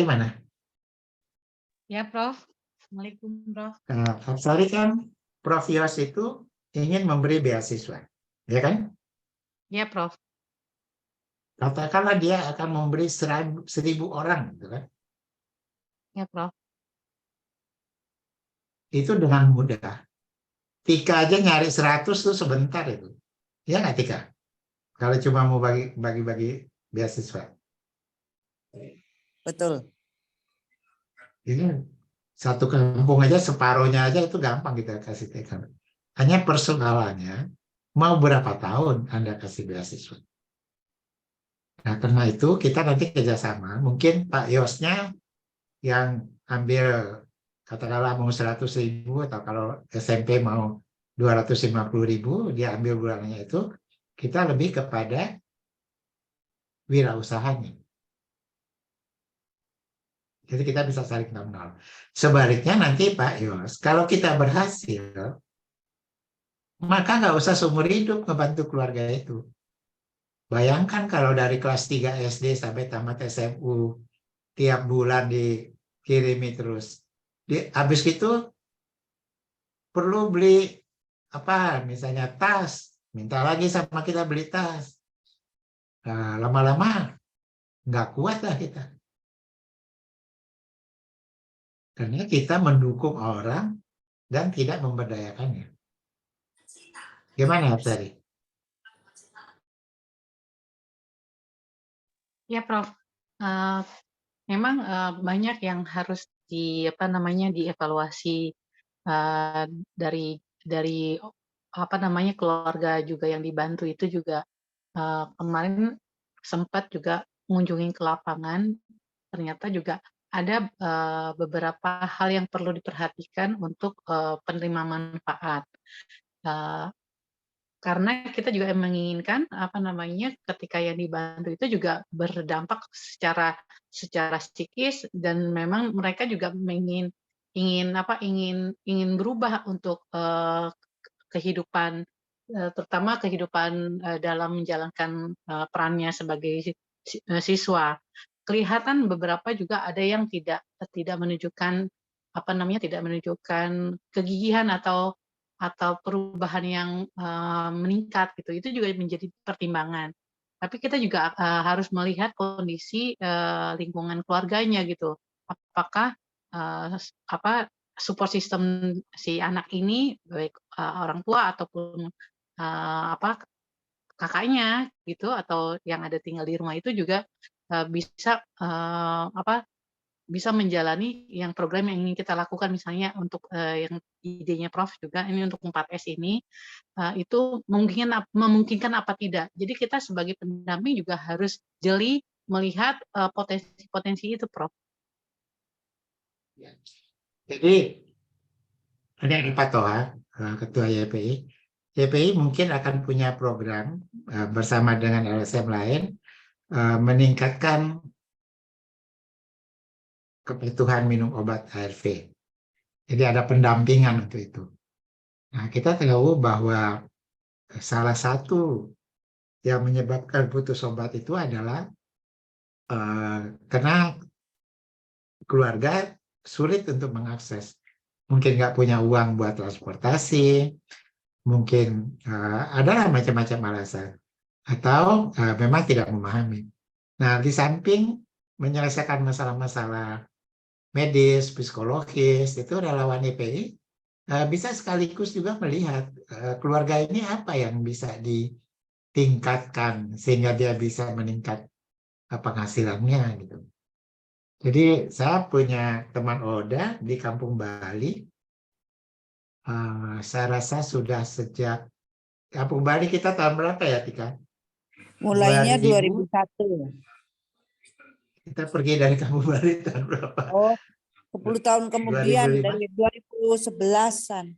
mana? Ya, Prof. Assalamualaikum, Prof. Nah, Hapsari kan Prof Yos itu ingin memberi beasiswa, ya kan? Ya, Prof. Katakanlah dia akan memberi 1.000 orang, gitu kan? Ya, Prof. Itu dengan mudah. Tika aja nyari 100 tuh sebentar itu. Ya nggak Tika? Kalau cuma mau bagi-bagi beasiswa. Betul. Ini satu kampung aja separuhnya aja itu gampang kita kasih Tika. Hanya persoalannya mau berapa tahun Anda kasih beasiswa. Nah, karena itu kita nanti kerjasama. Mungkin Pak Yosnya yang ambil katakanlah mau 100.000 atau kalau SMP mau 250.000, dia ambil bulannya itu, kita lebih kepada wirausahanya. Jadi kita bisa saling mengenal. Sebaliknya nanti Pak Yos, kalau kita berhasil, maka nggak usah seumur hidup ngebantu keluarga itu. Bayangkan kalau dari kelas 3 SD sampai tamat SMU, tiap bulan dikirimi terus. Habis itu perlu beli apa, misalnya tas, minta lagi sama kita beli tas. Nah, lama-lama nggak kuat lah kita. Karena kita mendukung orang dan tidak memberdayakannya. Gimana Tari? Ya, Prof. Memang banyak yang harus dievaluasi dari keluarga juga yang dibantu itu juga. Kemarin sempat juga mengunjungi ke lapangan, ternyata juga ada beberapa hal yang perlu diperhatikan untuk penerima manfaat. Karena kita juga menginginkan ketika yang dibantu itu juga berdampak secara psikis, dan memang mereka juga ingin berubah untuk kehidupan, terutama kehidupan dalam menjalankan perannya sebagai siswa. Kelihatan beberapa juga ada yang tidak menunjukkan kegigihan atau perubahan yang meningkat gitu. Itu juga menjadi pertimbangan. Tapi kita juga harus melihat kondisi lingkungan keluarganya gitu. Apakah support system si anak ini, baik orang tua ataupun kakaknya gitu, atau yang ada tinggal di rumah itu juga bisa bisa menjalani yang program yang ingin kita lakukan, misalnya untuk yang idenya Prof juga ini untuk 4S ini, itu memungkinkan apa tidak. Jadi kita sebagai pendamping juga harus jeli melihat potensi-potensi itu, Prof. Jadi ini Pak Toha, Ketua YPI. YPI mungkin akan punya program bersama dengan LSM lain meningkatkan kepatuhan minum obat ARV. Jadi ada pendampingan untuk itu. Nah, kita tahu bahwa salah satu yang menyebabkan putus obat itu adalah karena keluarga sulit untuk mengakses. Mungkin nggak punya uang buat transportasi, mungkin adalah macam-macam alasan. Atau memang tidak memahami. Nah, di samping menyelesaikan masalah-masalah medis, psikologis, itu relawan YPI bisa sekaligus juga melihat keluarga ini apa yang bisa ditingkatkan sehingga dia bisa meningkat penghasilannya gitu. Jadi saya punya teman Oda di Kampung Bali. Saya rasa sudah sejak Kampung Bali kita tahun berapa ya Tika? Mulainya 2001. Kita pergi dari Kampung Bali tahun berapa? Oh, 10 tahun kemudian 2005? dari 2011-an.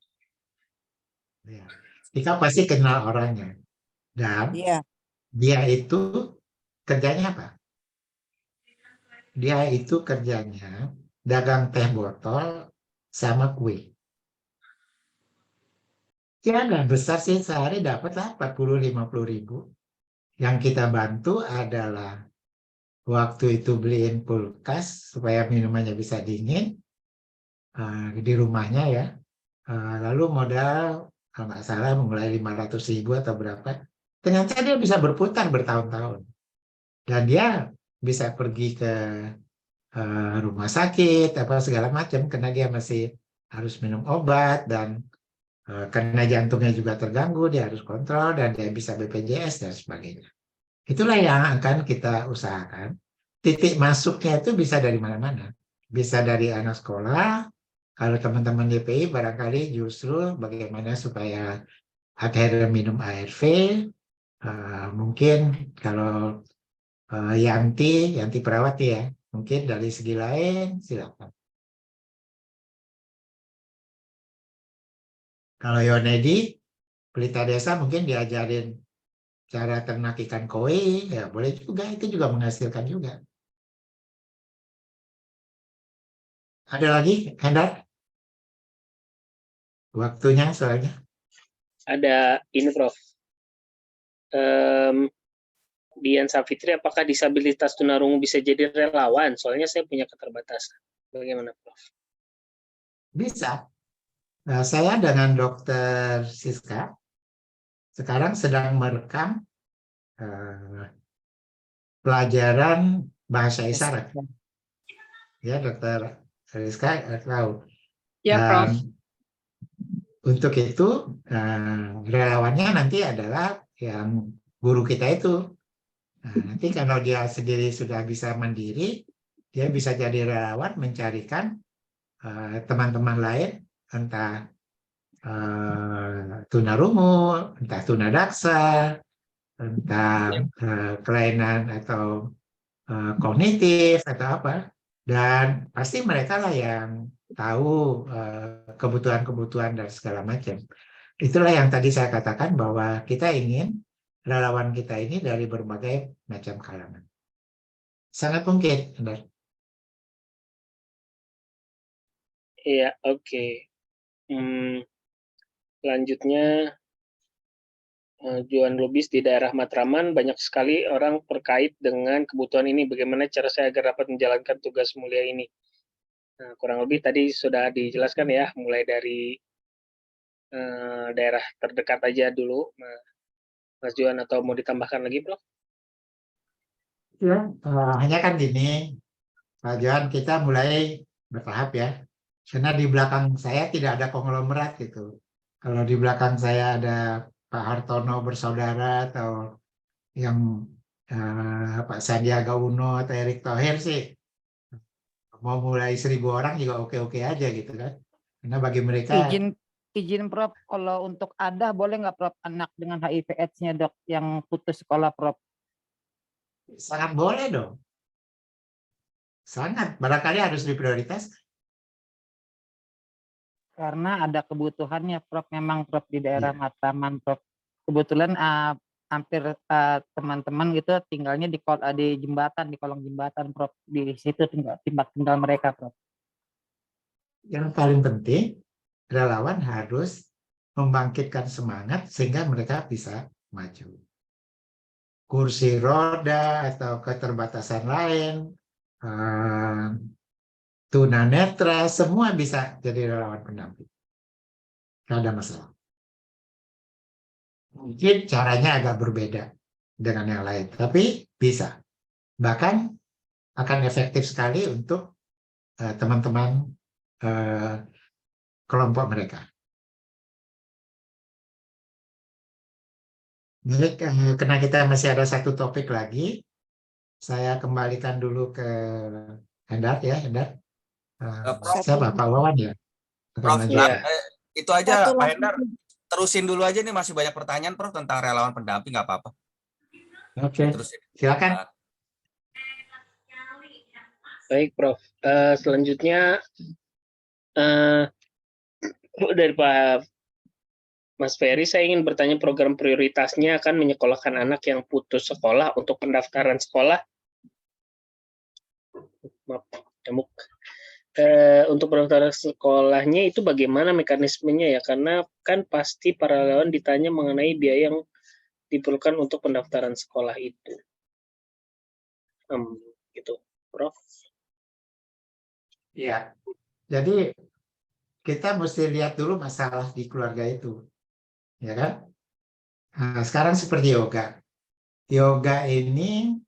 Ya. Tika pasti kenal orangnya. Dan Iya. dia itu kerjanya apa? Dia itu kerjanya dagang teh botol sama kue. Ya nggak besar sih, sehari dapat lah 40-50 ribu. Yang kita bantu adalah waktu itu beliin kulkas supaya minumannya bisa dingin di rumahnya ya. Lalu modal kalau nggak salah mulai 500 ribu atau berapa. Ternyata dia bisa berputar bertahun-tahun. Dan dia bisa pergi ke rumah sakit apa segala macam karena dia masih harus minum obat dan karena jantungnya juga terganggu dia harus kontrol dan dia bisa BPJS dan sebagainya. Itulah yang akan kita usahakan. Titik masuknya itu bisa dari mana-mana. Bisa dari anak sekolah. Kalau teman-teman DPI barangkali justru bagaimana supaya akhirnya minum ARV. Mungkin kalau Yanti perawat ya. Mungkin dari segi lain silakan. Kalau Yonedi, pelita desa mungkin diajarin cara ternak ikan koi, ya boleh juga, itu juga menghasilkan juga. Ada lagi, Hendar? Waktunya soalnya. Ada ini Prof. Dian Safitri, apakah disabilitas tunarungu bisa jadi relawan? Soalnya saya punya keterbatasan. Bagaimana Prof? Bisa. Nah, saya dengan Dokter Siska sekarang sedang merekam pelajaran bahasa isyarat. Ya, Dokter Siska tahu. Ya, Prof. Untuk itu relawannya nanti adalah yang guru kita itu. Nah, nanti kalau dia sendiri sudah bisa mandiri, dia bisa jadi relawan mencarikan teman-teman lain, entah tunarungu, entah tunadaksa, entah kelainan atau kognitif atau apa. Dan pasti mereka lah yang tahu kebutuhan-kebutuhan dan segala macam. Itulah yang tadi saya katakan bahwa kita ingin relawan kita ini dari berbagai macam kalangan. Sangat mungkin, benar. Iya, oke. Selanjutnya, Juan Lubis di daerah Matraman, banyak sekali orang terkait dengan kebutuhan ini. Bagaimana cara saya agar dapat menjalankan tugas mulia ini? Nah, kurang lebih tadi sudah dijelaskan ya, mulai dari daerah terdekat aja dulu, Mas Juan, atau mau ditambahkan lagi, Prof? Ya, hanya kan gini, Pak Johan, kita mulai bertahap ya. Karena di belakang saya tidak ada konglomerat gitu. Kalau di belakang saya ada Pak Hartono bersaudara atau yang Pak Sandiaga Uno atau Erick Thohir sih, mau mulai 1.000 orang juga oke-oke aja gitu kan. Karena bagi mereka Izin Prof, kalau untuk ada boleh nggak Prof anak dengan HIV/AIDS-nya dok yang putus sekolah Prof? sangat boleh dong. Sangat, barangkali harus diprioritaskan. Karena ada kebutuhannya Prof, memang Prof di daerah Iya. Matraman Prof. Kebetulan hampir teman-teman gitu tinggalnya di jembatan, di kolong jembatan Prof. Di situ tempat tinggal mereka Prof. Yang paling penting, relawan harus membangkitkan semangat sehingga mereka bisa maju. Kursi roda atau keterbatasan lain, tunanetra, semua bisa jadi relawan pendamping. Tidak ada masalah. Mungkin caranya agak berbeda dengan yang lain, tapi bisa. Bahkan akan efektif sekali untuk teman-teman kelompok mereka. Jadi karena kita masih ada satu topik lagi, saya kembalikan dulu ke Hendar ya, Hendar. Siapa? Pak Wawan ya? Prof, itu aja Satu Pak lagi. Hendar, terusin dulu aja nih, masih banyak pertanyaan Prof tentang relawan pendamping, nggak apa-apa. Oke, silakan. Baik, Prof. Selanjutnya dari Pak Mas Ferry, saya ingin bertanya, program prioritasnya akan menyekolahkan anak yang putus sekolah untuk pendaftaran sekolah. Maaf, nyamuk. Untuk pendaftaran sekolahnya itu bagaimana mekanismenya ya? Karena kan pasti para relawan ditanya mengenai biaya yang diperlukan untuk pendaftaran sekolah itu. Gitu, Prof. Ya, jadi kita mesti lihat dulu masalah di keluarga itu, ya kan? Nah, sekarang seperti yoga. Yoga ini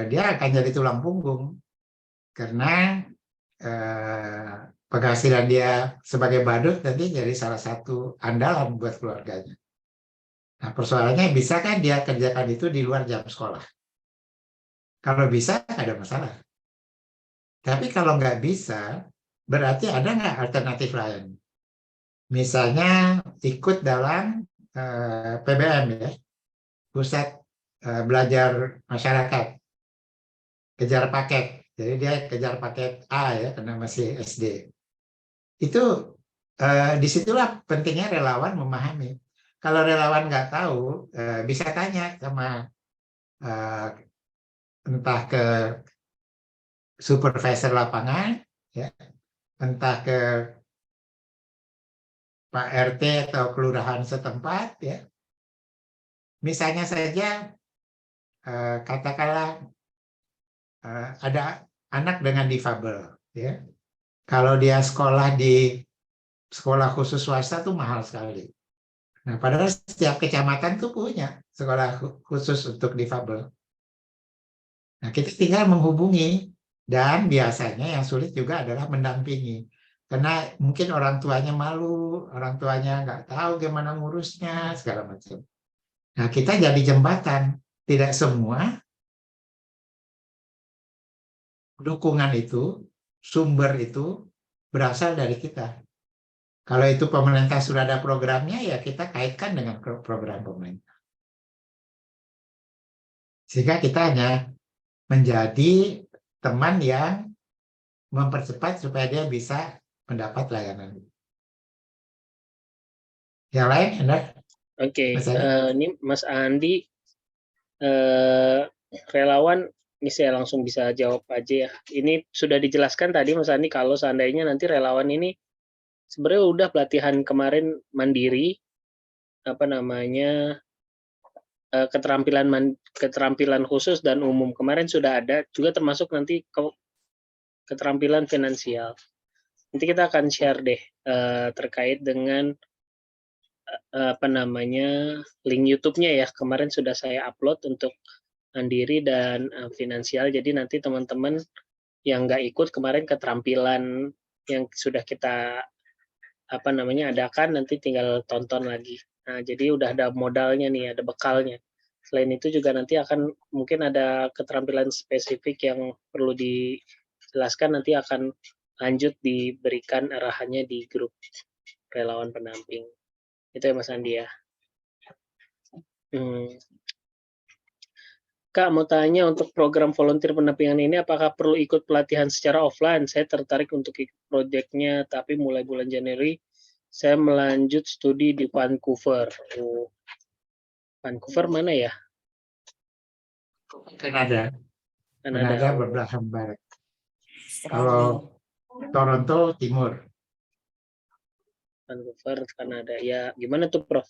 dia akan jadi tulang punggung karena penghasilan dia sebagai badut nanti jadi salah satu andalan buat keluarganya. Nah, persoalannya bisa kan dia kerjakan itu di luar jam sekolah? Kalau bisa, ada masalah. Tapi kalau nggak bisa, berarti ada nggak alternatif lain? Misalnya ikut dalam PBM ya, Pusat Belajar Masyarakat, kejar paket. Jadi dia kejar paket A ya, karena masih SD. Itu disitulah pentingnya relawan memahami. Kalau relawan nggak tahu, bisa tanya sama entah ke supervisor lapangan, ya, entah ke Pak RT atau kelurahan setempat, ya. Misalnya saja, katakanlah ada anak dengan difabel, ya. Kalau dia sekolah di sekolah khusus swasta tuh mahal sekali. Nah, padahal setiap kecamatan tuh punya sekolah khusus untuk difabel. Nah, kita tinggal menghubungi, dan biasanya yang sulit juga adalah mendampingi. Karena mungkin orang tuanya malu, orang tuanya nggak tahu gimana ngurusnya, segala macam. Nah, kita jadi jembatan. Tidak semua dukungan itu, sumber itu berasal dari kita. Kalau itu pemerintah sudah ada programnya, ya kita kaitkan dengan program pemerintah. Sehingga kita hanya menjadi teman yang mempercepat supaya dia bisa mendapat layanan. Yang lain, Anda? Oke, Mas Andi? ini Mas Andi, relawan, ini saya langsung bisa jawab aja ya. Ini sudah dijelaskan tadi Mas Andi, kalau seandainya nanti relawan ini sebenarnya udah pelatihan kemarin mandiri, keterampilan khusus dan umum kemarin sudah ada, juga termasuk nanti keterampilan finansial. Nanti kita akan share deh terkait dengan link YouTube-nya ya. Kemarin sudah saya upload untuk mandiri dan finansial. Jadi nanti teman-teman yang nggak ikut kemarin keterampilan yang sudah kita adakan, nanti tinggal tonton lagi. Nah, jadi udah ada modalnya nih, ada bekalnya. Selain itu juga nanti akan mungkin ada keterampilan spesifik yang perlu dijelaskan, nanti akan lanjut diberikan arahannya di grup relawan pendamping. Itu ya Mas Andi ya. Kak, mau tanya, untuk program volunteer pendampingan ini apakah perlu ikut pelatihan secara offline? Saya tertarik untuk ikut proyeknya, tapi mulai bulan Januari saya melanjut studi di Vancouver. Vancouver mana ya? Kanada. Kanada berbelahan barat. Kalau Toronto timur. Vancouver, Kanada. Ya, gimana tuh Prof?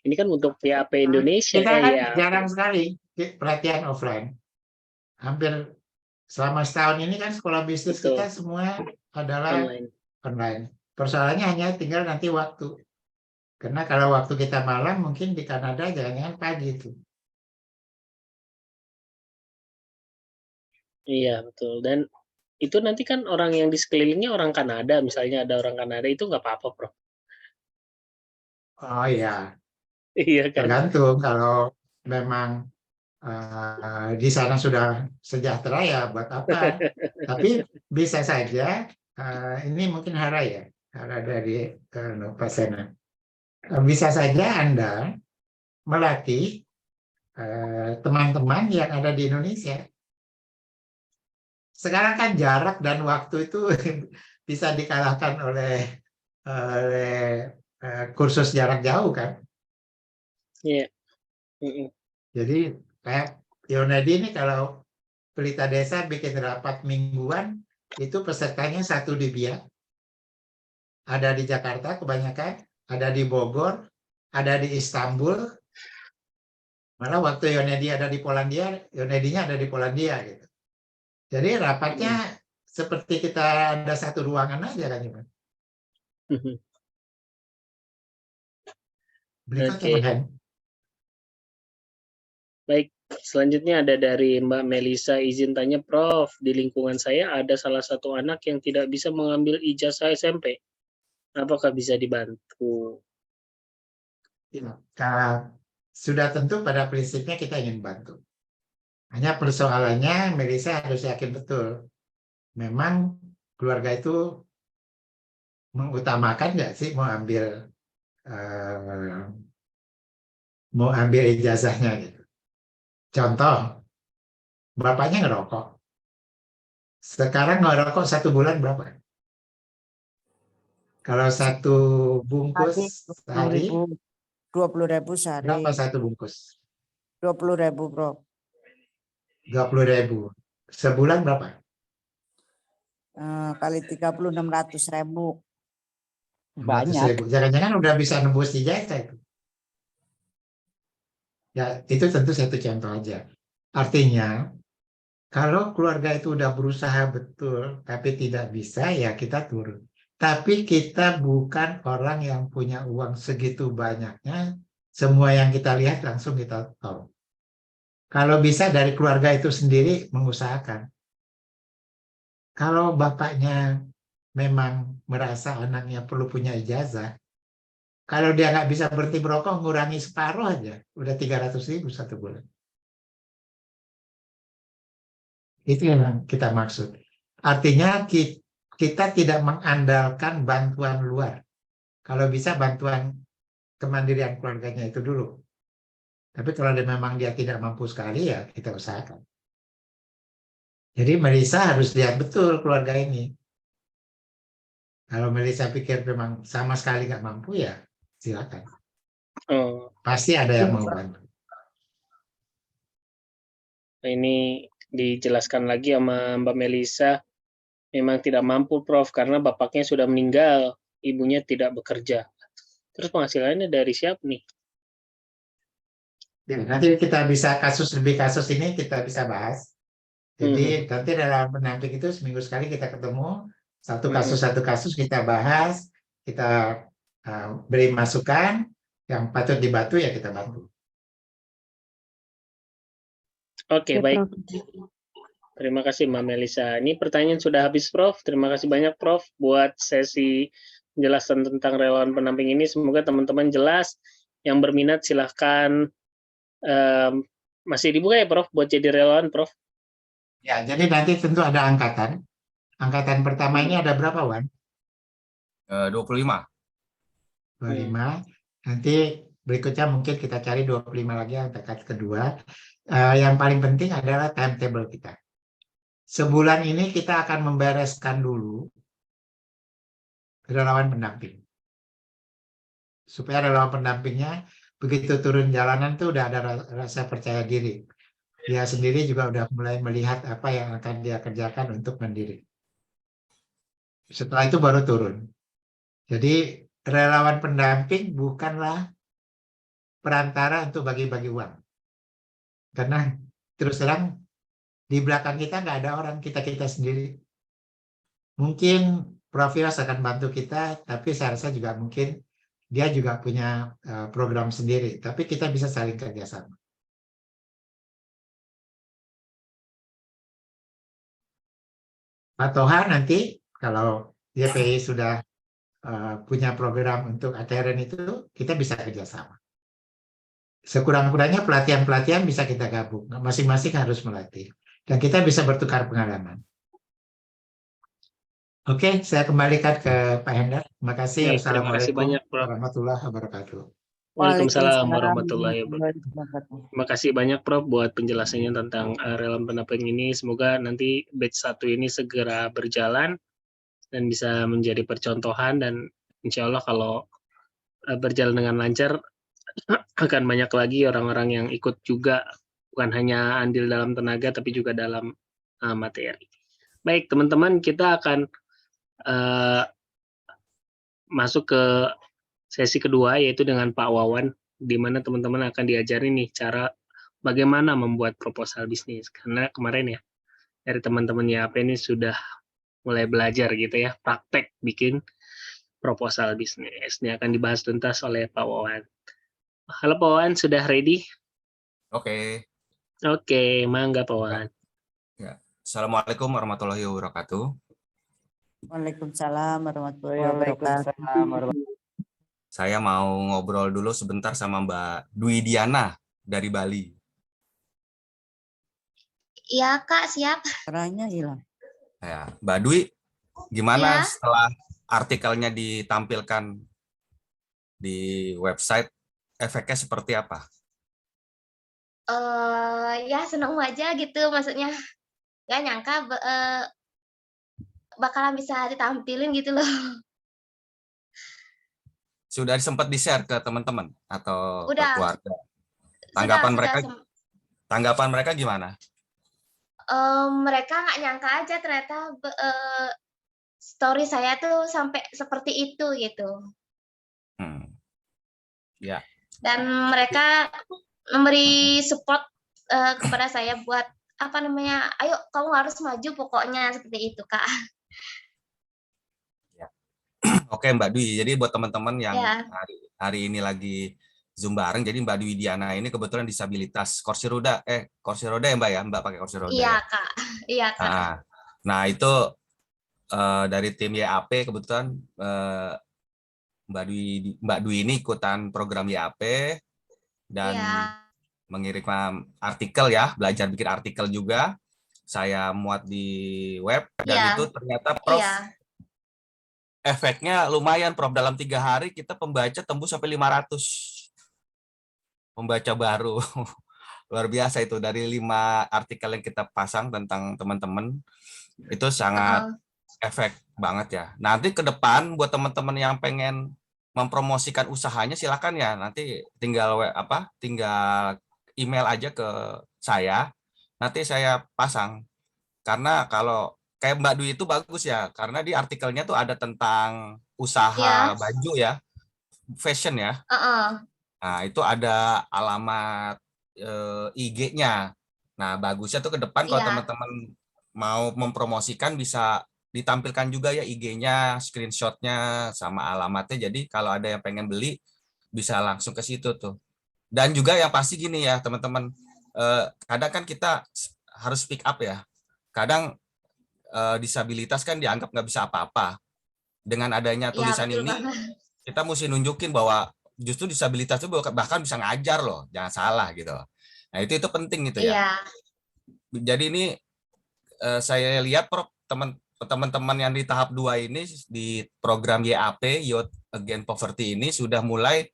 Ini kan untuk PAP Indonesia Kita kan ya. jarang sekali pelatihan offline. Hampir selama setahun ini kan sekolah bisnis Betul. kita semua adalah online. Persoalannya hanya tinggal nanti waktu. Karena kalau waktu kita malam, mungkin di Kanada jangan-jangan pagi itu. Iya, betul. Dan itu nanti kan orang yang di sekelilingnya orang Kanada, misalnya ada orang Kanada, itu nggak apa-apa, Prof. Oh iya, Iya kan? tergantung. Kalau memang di sana sudah sejahtera, ya buat apa. Tapi bisa saja, ini mungkin Hara ya, Hara dari Nupasena. Bisa saja Anda melatih teman-teman yang ada di Indonesia. Sekarang kan jarak dan waktu itu bisa dikalahkan oleh kursus jarak jauh kan. Iya. Mm-mm. Jadi kayak Yonedi ini kalau Pelita Desa bikin rapat mingguan, itu pesertanya 1 di Biak, ada di Jakarta kebanyakan, ada di Bogor, ada di Istanbul. Malah waktu Yonedi ada di Polandia, Yonedinya ada di Polandia gitu. Jadi rapatnya seperti kita ada satu ruangan aja kan, Iman. Berikutnya, Oke. Pak Hen. Baik, selanjutnya ada dari Mbak Melisa, izin tanya Prof, di lingkungan saya ada salah satu anak yang tidak bisa mengambil ijazah SMP. Apakah bisa dibantu? Ya, sudah tentu pada prinsipnya kita ingin bantu. Hanya persoalannya Melisa harus yakin betul. Memang keluarga itu mengutamakan nggak sih mau ambil ijazahnya gitu. Contoh, bapaknya ngerokok. Sekarang ngerokok 1 bulan berapa? Kalau 1 bungkus sehari, 20.000 sehari. berapa 1 bungkus? 20.000, Bro. 20.000. Sebulan berapa? Kali 30, 600.000. Banyak. 600.000. Jangan-jangan udah bisa nembus ijazah itu. Ya, itu tentu satu contoh aja. Artinya, kalau keluarga itu udah berusaha betul, tapi tidak bisa, ya kita turun. Tapi kita bukan orang yang punya uang segitu banyaknya, semua yang kita lihat langsung kita tahu. Kalau bisa dari keluarga itu sendiri mengusahakan. Kalau bapaknya memang merasa anaknya perlu punya ijazah, kalau dia nggak bisa berhenti merokok, ngurangi separuh aja, udah 300.000 1 bulan. Itu yang kita maksud. Artinya kita tidak mengandalkan bantuan luar. Kalau bisa bantuan kemandirian keluarganya itu dulu. Tapi kalau memang dia tidak mampu sekali, ya kita usahakan. Jadi Melisa harus lihat betul keluarga ini. Kalau Melisa pikir memang sama sekali nggak mampu, ya silakan. Oh, Pasti ada yang mau bantu. ini dijelaskan lagi sama Mbak Melisa, memang tidak mampu Prof, karena bapaknya sudah meninggal, ibunya tidak bekerja. Terus penghasilannya dari siapa nih? Ya, nanti kita bisa demi kasus ini kita bisa bahas. Jadi nanti dalam pendamping itu seminggu sekali kita ketemu, satu kasus kita bahas, kita beri masukan, yang patut dibantu ya kita bantu. Oke, baik. Terima kasih Mbak Melisa. Ini pertanyaan sudah habis Prof. Terima kasih banyak Prof buat sesi penjelasan tentang relawan pendamping ini. Semoga teman-teman jelas. Yang berminat silahkan masih dibuka ya Prof buat jadi relawan Prof. Ya, jadi nanti tentu ada angkatan. Angkatan pertama ini ada berapa, Wan? 25. 25. Nanti berikutnya mungkin kita cari 25 lagi angkatan kedua. Yang paling penting adalah timetable kita. Sebulan ini kita akan membereskan dulu relawan pendamping. Supaya relawan pendampingnya begitu turun jalanan tuh udah ada rasa percaya diri. Dia sendiri juga udah mulai melihat apa yang akan dia kerjakan untuk mandiri. Setelah itu baru turun. Jadi relawan pendamping bukanlah perantara untuk bagi-bagi uang. Karena terus terang di belakang kita nggak ada orang, kita sendiri. Mungkin Prof Yos akan bantu kita, tapi saya rasa juga mungkin dia juga punya program sendiri. Tapi kita bisa saling kerjasama. Pak Toha nanti kalau YPI sudah punya program untuk ATRN itu, kita bisa kerjasama. Sekurang-kurangnya pelatihan-pelatihan bisa kita gabung. Masing-masing harus melatih. Dan kita bisa bertukar pengalaman. Oke, saya kembalikan ke Pak Hendar. Terima kasih. Baik, terima kasih banyak, Prof. Warahmatullahi wabarakatuh. Waalaikumsalam warahmatullahi wabarakatuh. Terima kasih banyak Prof buat penjelasannya tentang relawan pendamping ini. Semoga nanti batch 1 ini segera berjalan dan bisa menjadi percontohan, dan insya Allah kalau berjalan dengan lancar, akan banyak lagi orang-orang yang ikut juga, bukan hanya andil dalam tenaga tapi juga dalam materi. Baik teman-teman, kita akan masuk ke sesi kedua, yaitu dengan Pak Wawan, di mana teman-teman akan diajarin nih cara bagaimana membuat proposal bisnis. Karena kemarin ya, dari teman-teman YAP ini sudah mulai belajar gitu ya, praktek bikin proposal bisnis. Ini akan dibahas tuntas oleh Pak Wawan. Halo Pak Wawan, sudah ready? Oke. Oke, mangga Pak Wawan. Ya. Assalamualaikum warahmatullahi wabarakatuh. Waalaikumsalam warahmatullahi wabarakatuh. Saya mau ngobrol dulu sebentar sama Mbak Dwi Diana dari Bali. Iya Kak, siap. Suaranya hilang. Ya, Mbak Dwi, gimana Ya. setelah artikelnya ditampilkan di website, efeknya seperti apa? Ya seneng aja gitu, maksudnya gak nyangka bakalan bisa ditampilin gitu loh. Sudah sempat di-share ke teman-teman atau ke Udah. keluarga? Sudah, Tanggapan mereka gimana? mereka nggak nyangka aja ternyata story saya tuh sampai seperti itu gitu. Ya. Dan mereka memberi support kepada saya buat apa namanya, ayo kamu harus maju pokoknya, seperti itu Kak. Ya. Oke Mbak Dwi, jadi buat teman-teman yang Ya. hari ini lagi Zoom bareng, jadi Mbak Dwi Diana ini kebetulan disabilitas kursi roda ya Mbak ya, Mbak pakai kursi roda. Iya ya? Kak, iya Kak. Nah itu dari tim YAP kebetulan Mbak Dwi ini ikutan program YAP dan mengirim artikel ya, belajar bikin artikel juga. Saya muat di web dan itu ternyata Prof efeknya lumayan Prof, dalam 3 hari kita pembaca tembus sampai 500 pembaca baru. Luar biasa itu, dari 5 artikel yang kita pasang tentang teman-teman itu sangat efek banget ya. Nanti ke depan buat teman-teman yang pengen mempromosikan usahanya silakan ya, nanti tinggal tinggal email aja ke saya, nanti saya pasang. Karena kalau kayak Mbak Dwi itu bagus ya, karena di artikelnya tuh ada tentang usaha baju ya, fashion ya. Nah itu ada alamat IG-nya. Nah bagusnya tuh ke depan kalau teman-teman mau mempromosikan bisa ditampilkan juga ya IG-nya, screenshot-nya sama alamatnya. Jadi kalau ada yang pengen beli bisa langsung ke situ tuh. Dan juga yang pasti gini ya teman-teman, kadang kan kita harus speak up ya. Kadang disabilitas kan dianggap nggak bisa apa-apa. Dengan adanya tulisan ini, kita mesti nunjukin bahwa justru disabilitas itu bahkan bisa ngajar loh, jangan salah gitu. Nah itu penting gitu ya. Jadi ini saya lihat Prof, teman-teman yang di tahap 2 ini di program YAP, Youth Against Poverty ini sudah mulai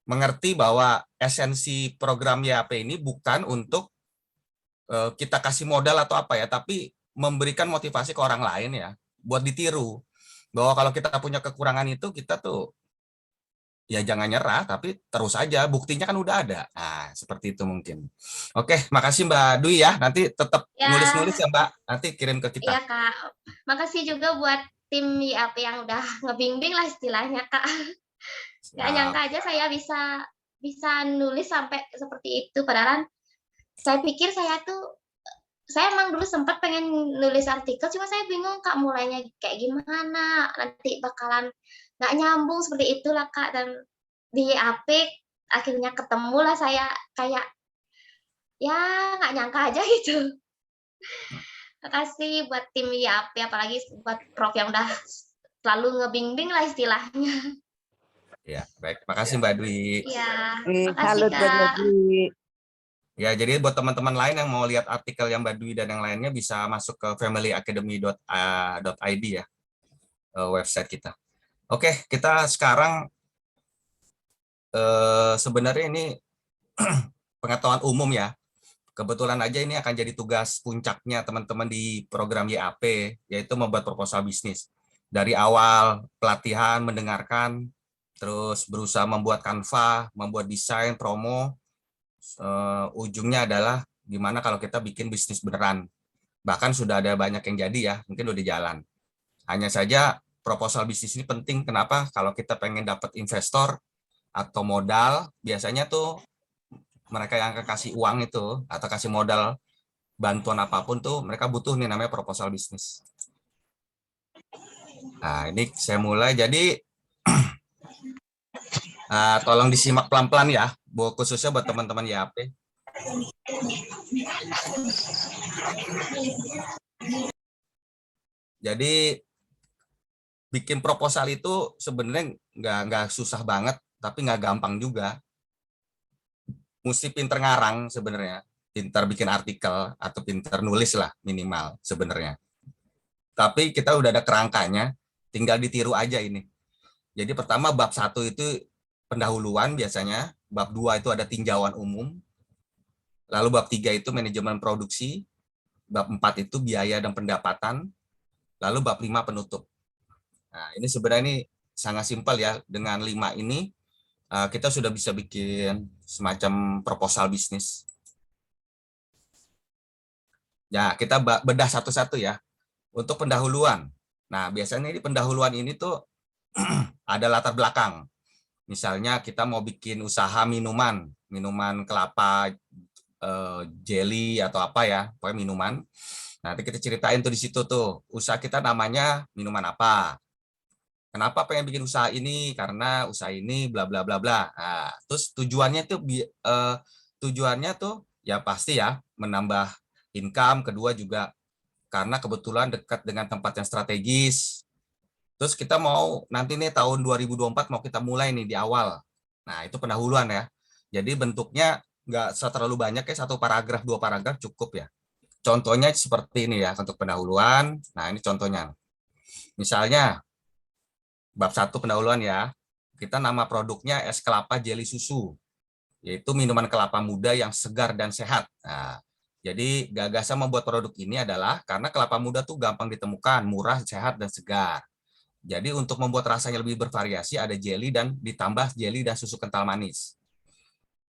mengerti bahwa esensi program YAP ini bukan untuk kita kasih modal atau apa ya, tapi memberikan motivasi ke orang lain ya, buat ditiru. Bahwa kalau kita punya kekurangan itu, kita tuh ya jangan nyerah, tapi terus aja, buktinya kan udah ada. Nah, seperti itu mungkin. Oke, makasih Mbak Dwi ya, nanti tetap nulis-nulis ya Mbak, nanti kirim ke kita. Iya Kak, makasih juga buat tim YAP yang udah ngebimbing lah istilahnya Kak. Gak nyangka aja saya bisa nulis sampai seperti itu, padahal saya pikir saya emang dulu sempat pengen nulis artikel, cuma saya bingung Kak mulainya kayak gimana, nanti bakalan nggak nyambung seperti itulah Kak. Dan di YAP akhirnya ketemu lah saya, kayak ya nggak nyangka aja gitu. Makasih buat tim YAP, apalagi buat Prof yang udah selalu ngebimbing lah istilahnya. Ya, baik. Makasih Mbak Dwi. Iya, Salut buat Mbak Dwi. Ya, jadi buat teman-teman lain yang mau lihat artikel yang Mbak Dwi dan yang lainnya bisa masuk ke familyacademy.id ya, website kita. Oke, kita sekarang sebenarnya ini pengetahuan umum ya. Kebetulan aja ini akan jadi tugas puncaknya teman-teman di program YAP, yaitu membuat proposal bisnis. Dari awal pelatihan, mendengarkan, terus berusaha membuat Canva, membuat desain, promo. Ujungnya adalah gimana kalau kita bikin bisnis beneran. Bahkan sudah ada banyak yang jadi ya, mungkin udah jalan. Hanya saja proposal bisnis ini penting. Kenapa? Kalau kita pengen dapat investor atau modal, biasanya tuh mereka yang akan kasih uang itu atau kasih modal bantuan apapun tuh mereka butuh nih namanya proposal bisnis. Nah, ini saya mulai. Jadi tolong disimak pelan-pelan ya, khususnya buat teman-teman YAP. Jadi bikin proposal itu sebenarnya nggak susah banget, tapi nggak gampang juga. Mesti pinter ngarang sebenarnya, pinter bikin artikel atau pinter nulis lah minimal sebenarnya. Tapi kita udah ada kerangkanya, tinggal ditiru aja ini. Jadi pertama bab 1 itu pendahuluan biasanya, bab 2 itu ada tinjauan umum, lalu bab 3 itu manajemen produksi, bab 4 itu biaya dan pendapatan, lalu bab 5 penutup. Nah, ini sebenarnya ini sangat simpel ya, dengan 5 ini kita sudah bisa bikin semacam proposal bisnis. Ya, kita bedah satu-satu ya. Untuk pendahuluan. Nah, biasanya di pendahuluan ini tuh ada latar belakang. Misalnya kita mau bikin usaha minuman kelapa, jelly atau apa ya, pokoknya minuman. Nanti kita ceritain tuh di situ tuh, usaha kita namanya minuman apa. Kenapa pengen bikin usaha ini? Karena usaha ini bla bla bla bla. Nah, terus tujuannya tuh ya pasti ya menambah income, kedua juga karena kebetulan dekat dengan tempat yang strategis. Terus kita mau nanti nih tahun 2024 mau kita mulai nih di awal. Nah, itu pendahuluan ya. Jadi bentuknya nggak terlalu banyak ya, 1 paragraf, 2 paragraf cukup ya. Contohnya seperti ini ya untuk pendahuluan. Nah, ini contohnya. Misalnya bab 1 pendahuluan ya. Kita nama produknya es kelapa jelly susu. Yaitu minuman kelapa muda yang segar dan sehat. Nah, jadi gagasan membuat produk ini adalah karena kelapa muda tuh gampang ditemukan, murah, sehat, dan segar. Jadi untuk membuat rasanya lebih bervariasi ada jelly dan ditambah jelly dan susu kental manis.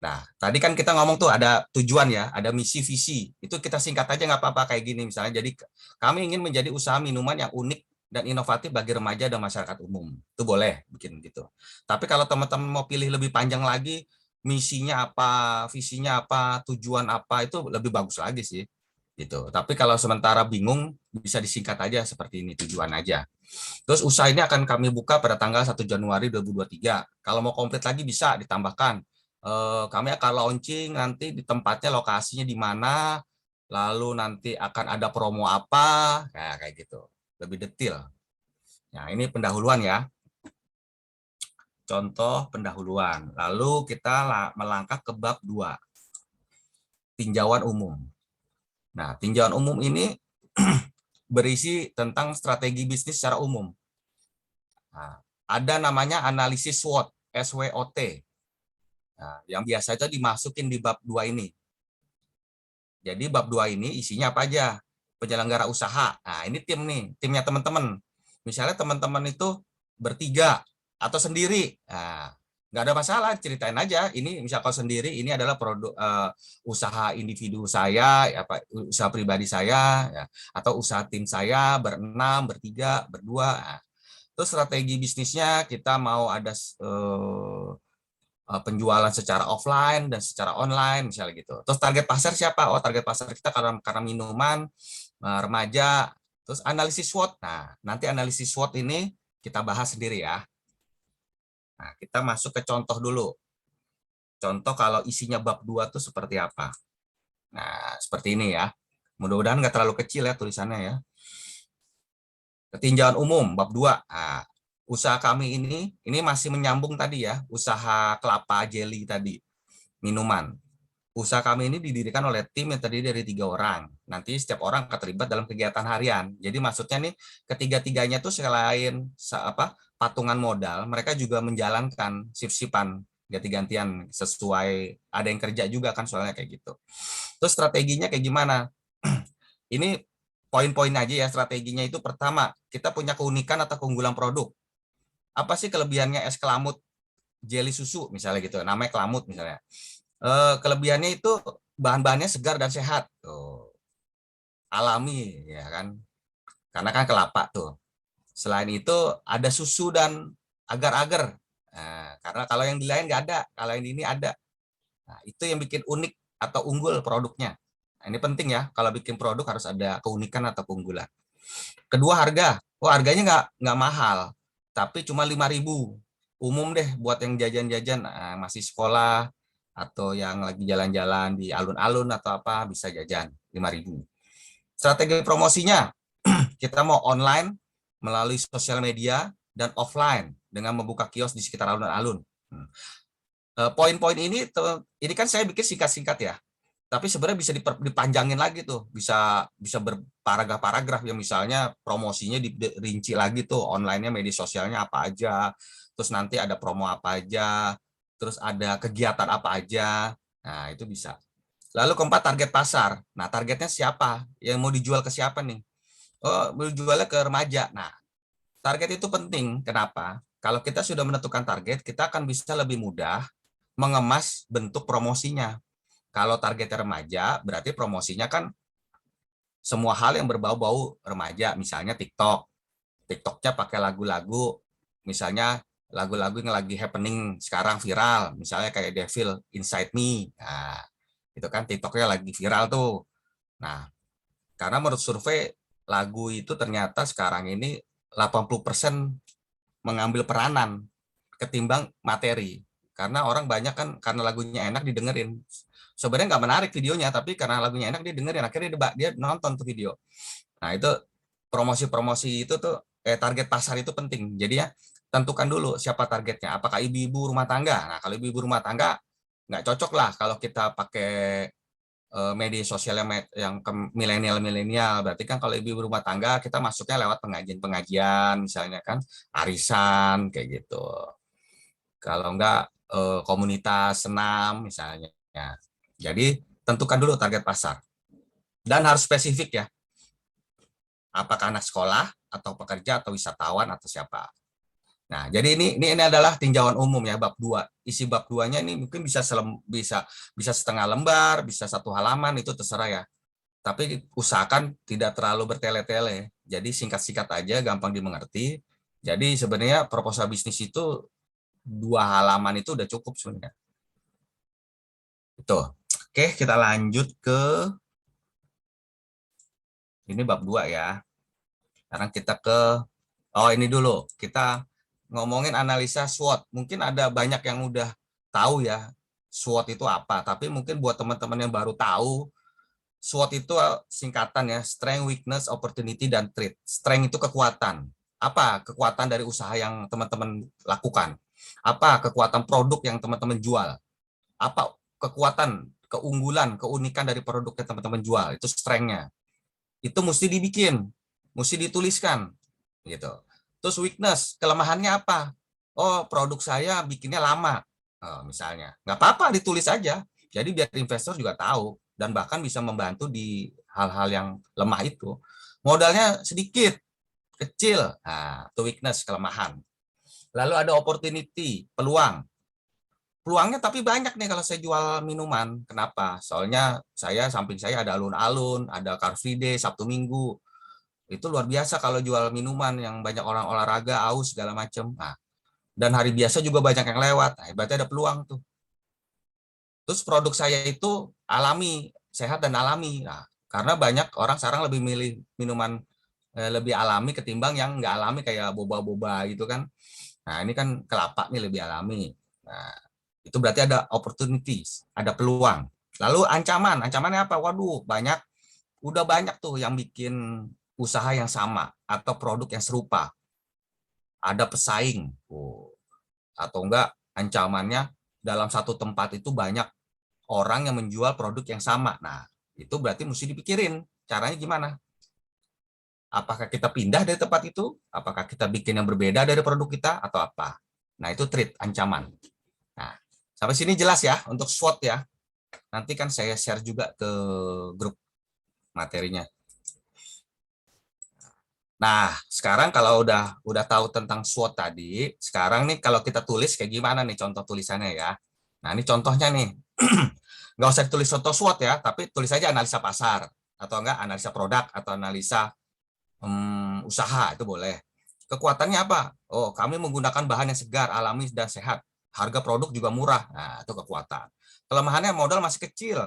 Nah, tadi kan kita ngomong tuh ada tujuan ya, ada misi visi. Itu kita singkat aja nggak apa-apa kayak gini misalnya. Jadi kami ingin menjadi usaha minuman yang unik dan inovatif bagi remaja dan masyarakat umum. Itu boleh bikin gitu. Tapi kalau teman-teman mau pilih lebih panjang lagi, misinya apa, visinya apa, tujuan apa, itu lebih bagus lagi sih. Gitu. Tapi kalau sementara bingung, bisa disingkat aja seperti ini, tujuan aja. Terus usaha ini akan kami buka pada tanggal 1 Januari 2023. Kalau mau komplit lagi bisa ditambahkan. Kami akan launching nanti di tempatnya, lokasinya di mana, lalu nanti akan ada promo apa, nah, kayak gitu. Lebih detail. Nah, ini pendahuluan ya. Contoh pendahuluan. Lalu kita melangkah ke bab 2. Tinjauan umum. Nah, tinjauan umum ini berisi tentang strategi bisnis secara umum. Nah, ada namanya analisis SWOT, SWOT. Nah, yang biasa itu dimasukin di bab 2 ini. Jadi bab 2 ini isinya apa aja? Penyelenggara usaha. Nah, ini tim nih, timnya teman-teman. Misalnya teman-teman itu bertiga atau sendiri. Nah, nggak ada masalah, ceritain aja. Ini misal kalau sendiri, ini adalah produk usaha individu saya, usaha pribadi saya, ya, atau usaha tim saya berenam, bertiga, berdua. Nah, terus strategi bisnisnya kita mau ada penjualan secara offline dan secara online, misalnya gitu. Terus target pasar siapa? Oh, target pasar kita karena minuman, remaja. Terus analisis SWOT. Nah, nanti analisis SWOT ini kita bahas sendiri ya. Nah, kita masuk ke contoh dulu. Contoh kalau isinya bab 2 itu seperti apa. Nah, seperti ini ya. Mudah-mudahan nggak terlalu kecil ya tulisannya ya. Tinjauan umum, bab 2. Nah, usaha kami ini masih menyambung tadi ya, usaha kelapa jelly tadi, minuman. Usaha kami ini didirikan oleh tim yang terdiri dari 3 orang. Nanti setiap orang akan terlibat dalam kegiatan harian. Jadi maksudnya nih, ketiga-tiganya tuh selain patungan modal, mereka juga menjalankan shift-shiftan ganti-gantian sesuai, ada yang kerja juga kan soalnya kayak gitu. Terus strateginya kayak gimana? Ini poin-poin aja ya strateginya. Itu pertama, kita punya keunikan atau keunggulan produk. Apa sih kelebihannya es kelamut jelly susu misalnya gitu, namanya Kelamut misalnya. Kelebihannya itu bahan-bahannya segar dan sehat, tuh. Alami ya kan, karena kan kelapa tuh. Selain itu ada susu dan agar-agar. Nah, karena kalau yang di lain nggak ada, kalau yang di ini ada. Nah, itu yang bikin unik atau unggul produknya. Nah, ini penting ya, kalau bikin produk harus ada keunikan atau keunggulan. Kedua, harga. Harganya nggak mahal, tapi cuma 5.000. Umum deh buat yang jajan-jajan, masih sekolah atau yang lagi jalan-jalan di alun-alun atau apa, bisa jajan 5.000. Strategi promosinya, kita mau online melalui sosial media dan offline dengan membuka kios di sekitar alun-alun. Poin-poin ini kan saya bikin singkat-singkat ya, tapi sebenarnya bisa dipanjangin lagi tuh, bisa berparagraf-paragraf ya, misalnya promosinya dirinci lagi tuh, online-nya media sosialnya apa aja, terus nanti ada promo apa aja, terus ada kegiatan apa aja. Nah, itu bisa. Lalu keempat, target pasar. Nah, targetnya siapa? Yang mau dijual ke siapa nih? Oh, mau jualnya ke remaja. Nah, target itu penting. Kenapa? Kalau kita sudah menentukan target, kita akan bisa lebih mudah mengemas bentuk promosinya. Kalau targetnya remaja, berarti promosinya kan semua hal yang berbau-bau remaja, misalnya TikTok. TikToknya pakai lagu-lagu, misalnya lagu-lagu yang lagi happening sekarang viral, misalnya kayak Devil Inside Me. Nah, itu kan TikToknya lagi viral tuh. Nah, karena menurut survei lagu itu ternyata sekarang ini 80% mengambil peranan ketimbang materi. Karena orang banyak kan karena lagunya enak didengerin. Sebenarnya nggak menarik videonya, tapi karena lagunya enak dia dengerin, akhirnya dia nonton tuh video. Nah, itu promosi-promosi itu tuh target pasar itu penting. Jadi ya tentukan dulu siapa targetnya. Apakah ibu-ibu rumah tangga? Nah, kalau ibu-ibu rumah tangga nggak cocok lah kalau kita pakai media sosial yang ke milenial. Berarti kan kalau ibu rumah tangga kita masuknya lewat pengajian-pengajian, misalnya kan arisan kayak gitu. Kalau enggak komunitas senam misalnya. Jadi tentukan dulu target pasar. Dan harus spesifik ya. Apakah anak sekolah atau pekerja atau wisatawan atau siapa. Nah, jadi ini adalah tinjauan umum ya, bab 2. Isi bab 2-nya ini mungkin bisa setengah lembar, bisa 1 halaman, itu terserah ya. Tapi usahakan tidak terlalu bertele-tele. Jadi singkat-singkat aja, gampang dimengerti. Jadi sebenarnya proposal bisnis itu 2 halaman itu udah cukup sebenarnya. Itu. Oke, kita lanjut ke ini bab 2 ya. Sekarang kita ke ini dulu. Kita ngomongin analisa SWOT. Mungkin ada banyak yang udah tahu ya SWOT itu apa, tapi mungkin buat teman-teman yang baru tahu, SWOT itu singkatan ya, Strength, Weakness, Opportunity, dan Threat. Strength itu kekuatan. Apa kekuatan dari usaha yang teman-teman lakukan? Apa kekuatan produk yang teman-teman jual? Apa kekuatan, keunggulan, keunikan dari produk yang teman-teman jual? Itu strength-nya. Itu mesti dibikin, mesti dituliskan gitu. Terus weakness, kelemahannya apa? Oh, produk saya bikinnya lama, misalnya. Nggak apa-apa, ditulis aja. Jadi biar investor juga tahu, dan bahkan bisa membantu di hal-hal yang lemah itu. Modalnya sedikit, kecil. Nah, itu weakness, kelemahan. Lalu ada opportunity, peluang. Peluangnya tapi banyak nih kalau saya jual minuman. Kenapa? Soalnya samping saya ada alun-alun, ada Car Free Day, Sabtu Minggu. Itu luar biasa kalau jual minuman yang banyak orang olahraga, aus, segala macam. Nah, dan hari biasa juga banyak yang lewat. Nah, berarti ada peluang tuh. Terus produk saya itu alami, sehat dan alami. Nah, karena banyak orang sekarang lebih milih minuman lebih alami ketimbang yang nggak alami kayak boba-boba gitu kan. Nah, ini kan kelapa nih lebih alami. Nah, itu berarti ada opportunities, ada peluang. Lalu ancamannya apa? Waduh, udah banyak tuh yang bikin usaha yang sama atau produk yang serupa. Ada pesaing. Atau enggak ancamannya dalam satu tempat itu banyak orang yang menjual produk yang sama. Nah, itu berarti mesti dipikirin caranya gimana. Apakah kita pindah dari tempat itu? Apakah kita bikin yang berbeda dari produk kita atau apa? Nah, itu threat, ancaman. Nah, sampai sini jelas ya untuk SWOT ya. Nanti kan saya share juga ke grup materinya. Nah, sekarang kalau udah tahu tentang SWOT tadi, sekarang nih kalau kita tulis kayak gimana nih contoh tulisannya ya. Nah, ini contohnya nih. Nggak usah ditulis contoh SWOT ya, tapi tulis aja analisa pasar atau enggak analisa produk atau analisa usaha itu boleh. Kekuatannya apa? Oh, kami menggunakan bahan yang segar, alami dan sehat. Harga produk juga murah. Nah, itu kekuatan. Kelemahannya modal masih kecil.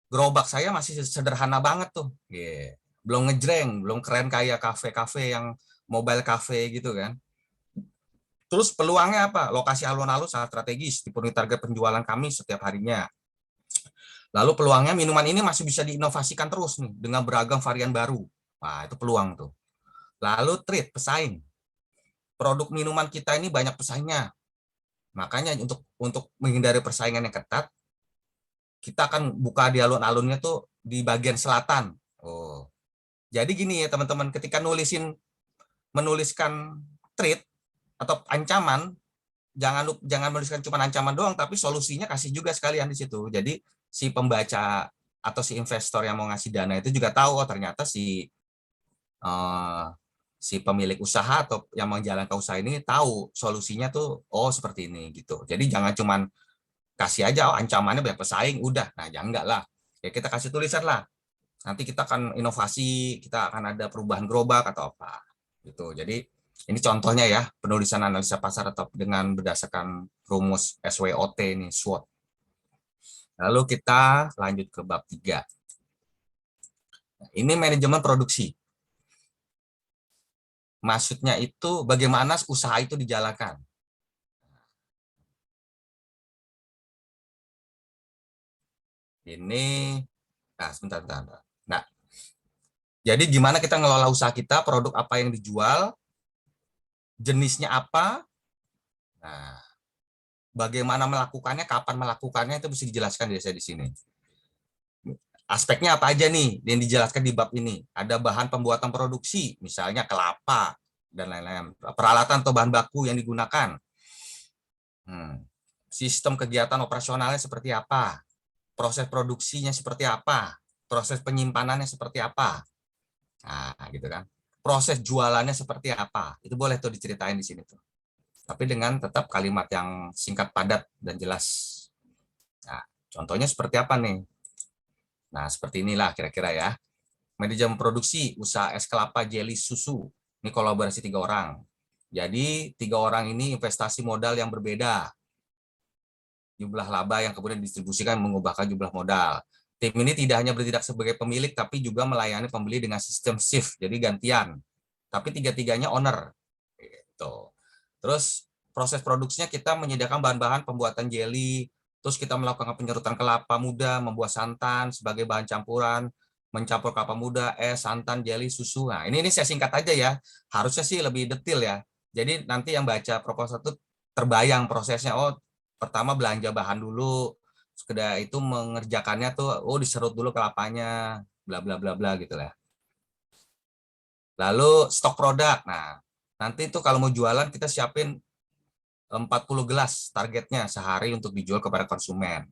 Gerobak saya masih sederhana banget tuh. Yeah. Belum ngejreng, belum keren kayak kafe-kafe yang mobile cafe gitu kan. Terus peluangnya apa? Lokasi alun-alun sangat strategis, dipenuhi target penjualan kami setiap harinya. Lalu peluangnya minuman ini masih bisa diinovasikan terus nih dengan beragam varian baru. Nah, itu peluang tuh. Lalu trade, pesaing. Produk minuman kita ini banyak pesaingnya. Makanya untuk menghindari persaingan yang ketat, kita akan buka di alun-alunnya tuh di bagian selatan. Oh. Jadi gini ya teman-teman, ketika menuliskan threat atau ancaman, jangan menuliskan cuma ancaman doang, tapi solusinya kasih juga sekalian di situ. Jadi si pembaca atau si investor yang mau ngasih dana itu juga tahu, oh ternyata si pemilik usaha atau yang menjalankan usaha ini tahu solusinya tuh, oh seperti ini gitu. Jadi jangan cuma kasih aja, oh ancamannya banyak pesaing, udah. Nah jangan enggak lah. Ya kita kasih tulisan lah. Nanti kita akan inovasi, kita akan ada perubahan gerobak atau apa gitu. Jadi ini contohnya ya, penulisan analisa pasar atau dengan berdasarkan rumus SWOT ini, SWOT. Lalu kita lanjut ke bab 3. Ini manajemen produksi. Maksudnya itu bagaimana usaha itu dijalankan. Ini, nah sebentar. Nah, jadi gimana kita ngelola usaha kita, produk apa yang dijual, jenisnya apa, nah, bagaimana melakukannya, kapan melakukannya itu bisa dijelaskan di sini. Aspeknya apa aja nih yang dijelaskan di bab ini? Ada bahan pembuatan produksi, misalnya kelapa dan lain-lain. Peralatan atau bahan baku yang digunakan. Sistem kegiatan operasionalnya seperti apa? Proses produksinya seperti apa? Proses penyimpanannya seperti apa? Nah, gitu kan. Proses jualannya seperti apa? Itu boleh tuh diceritain di sini tuh. Tapi dengan tetap kalimat yang singkat, padat, dan jelas. Nah, contohnya seperti apa nih? Nah, seperti inilah kira-kira ya. Manajemen produksi, usaha es kelapa jelly susu. Ini kolaborasi 3 orang. Jadi 3 orang ini investasi modal yang berbeda. Jumlah laba yang kemudian didistribusikan mengubahkan jumlah modal. Tim ini tidak hanya bertindak sebagai pemilik, tapi juga melayani pembeli dengan sistem shift, jadi gantian. Tapi 3-tiganya owner. Gitu. Terus proses produksinya kita menyediakan bahan-bahan pembuatan jelly, terus kita melakukan penyerutan kelapa muda, membuat santan sebagai bahan campuran, mencampur kelapa muda, es, santan, jelly, susu. Nah, ini saya singkat aja ya. Harusnya sih lebih detail ya. Jadi nanti yang baca proposal itu terbayang prosesnya. Oh, pertama belanja bahan dulu, sekedar itu mengerjakannya tuh, oh diserut dulu kelapanya, bla bla bla bla gitu lah. Lalu stok produk. Nah, nanti itu kalau mau jualan kita siapin 40 gelas targetnya sehari untuk dijual kepada konsumen.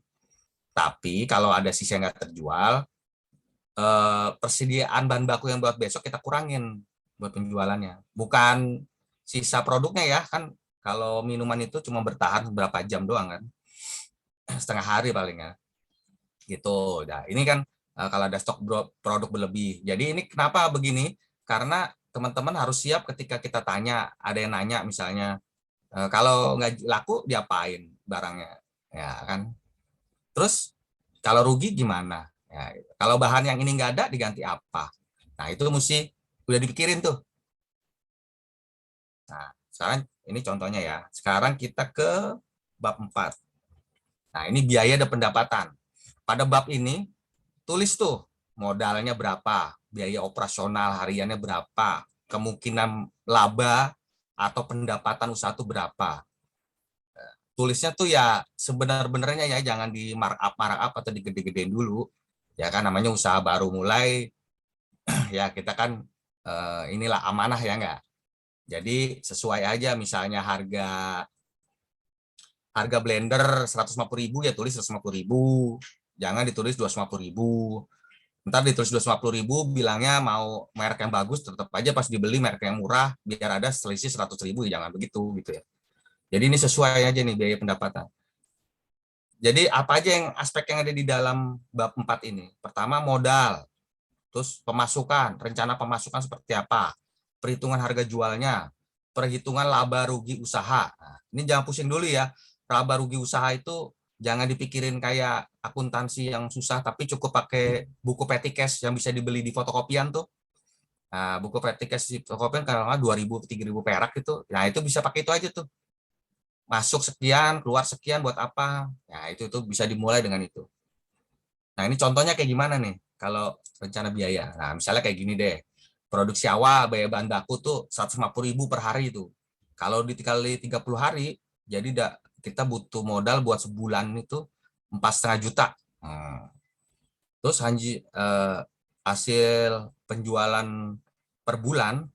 Tapi kalau ada sisa yang nggak terjual, persediaan bahan baku yang buat besok kita kurangin buat penjualannya. Bukan sisa produknya ya, kan kalau minuman itu cuma bertahan berapa jam doang kan. Setengah hari paling ya. Gitu. Nah, ini kan kalau ada stok produk berlebih. Jadi ini kenapa begini? Karena teman-teman harus siap ketika kita tanya, ada yang nanya misalnya, kalau nggak laku diapain barangnya, ya kan? Terus kalau rugi gimana? Ya, kalau bahan yang ini nggak ada diganti apa? Nah itu mesti udah dipikirin tuh. Nah sekarang ini contohnya ya. Sekarang kita ke bab 4. Nah ini biaya dan pendapatan. Pada bab ini tulis tuh modalnya berapa, biaya operasional hariannya berapa, kemungkinan laba atau pendapatan usaha itu berapa. Tulisnya tuh ya sebenar-benarnya ya, jangan di markup atau digede-gedein dulu. Ya kan namanya usaha baru mulai, ya kita kan inilah amanah ya enggak. Jadi sesuai aja misalnya harga blender 150.000 ya tulis 150.000. Jangan ditulis 250.000. Ntar ditulis 250.000, bilangnya mau merek yang bagus, tetap aja pas dibeli merek yang murah, biar ada selisih 100.000, jangan begitu gitu ya. Jadi ini sesuai aja nih biaya pendapatan. Jadi apa aja yang aspek yang ada di dalam bab 4 ini? Pertama modal, terus pemasukan, rencana pemasukan seperti apa, perhitungan harga jualnya, perhitungan laba rugi usaha. Nah, ini jangan pusing dulu ya, laba rugi usaha itu jangan dipikirin kayak akuntansi yang susah, tapi cukup pakai buku petty cash yang bisa dibeli di fotokopian tuh. Nah, buku petty cash di fotokopian kalau nggak 2.000, 3.000 perak itu, nah itu bisa pakai itu aja tuh. Masuk sekian, keluar sekian buat apa? Nah, itu bisa dimulai dengan itu. Nah, ini contohnya kayak gimana nih? Kalau rencana biaya. Nah, misalnya kayak gini deh. Produksi awal biaya bahan baku tuh 150.000 per hari itu. Kalau dikali 30 hari, jadi kita butuh modal buat sebulan itu 4,5 juta. Terus hasil penjualan per bulan,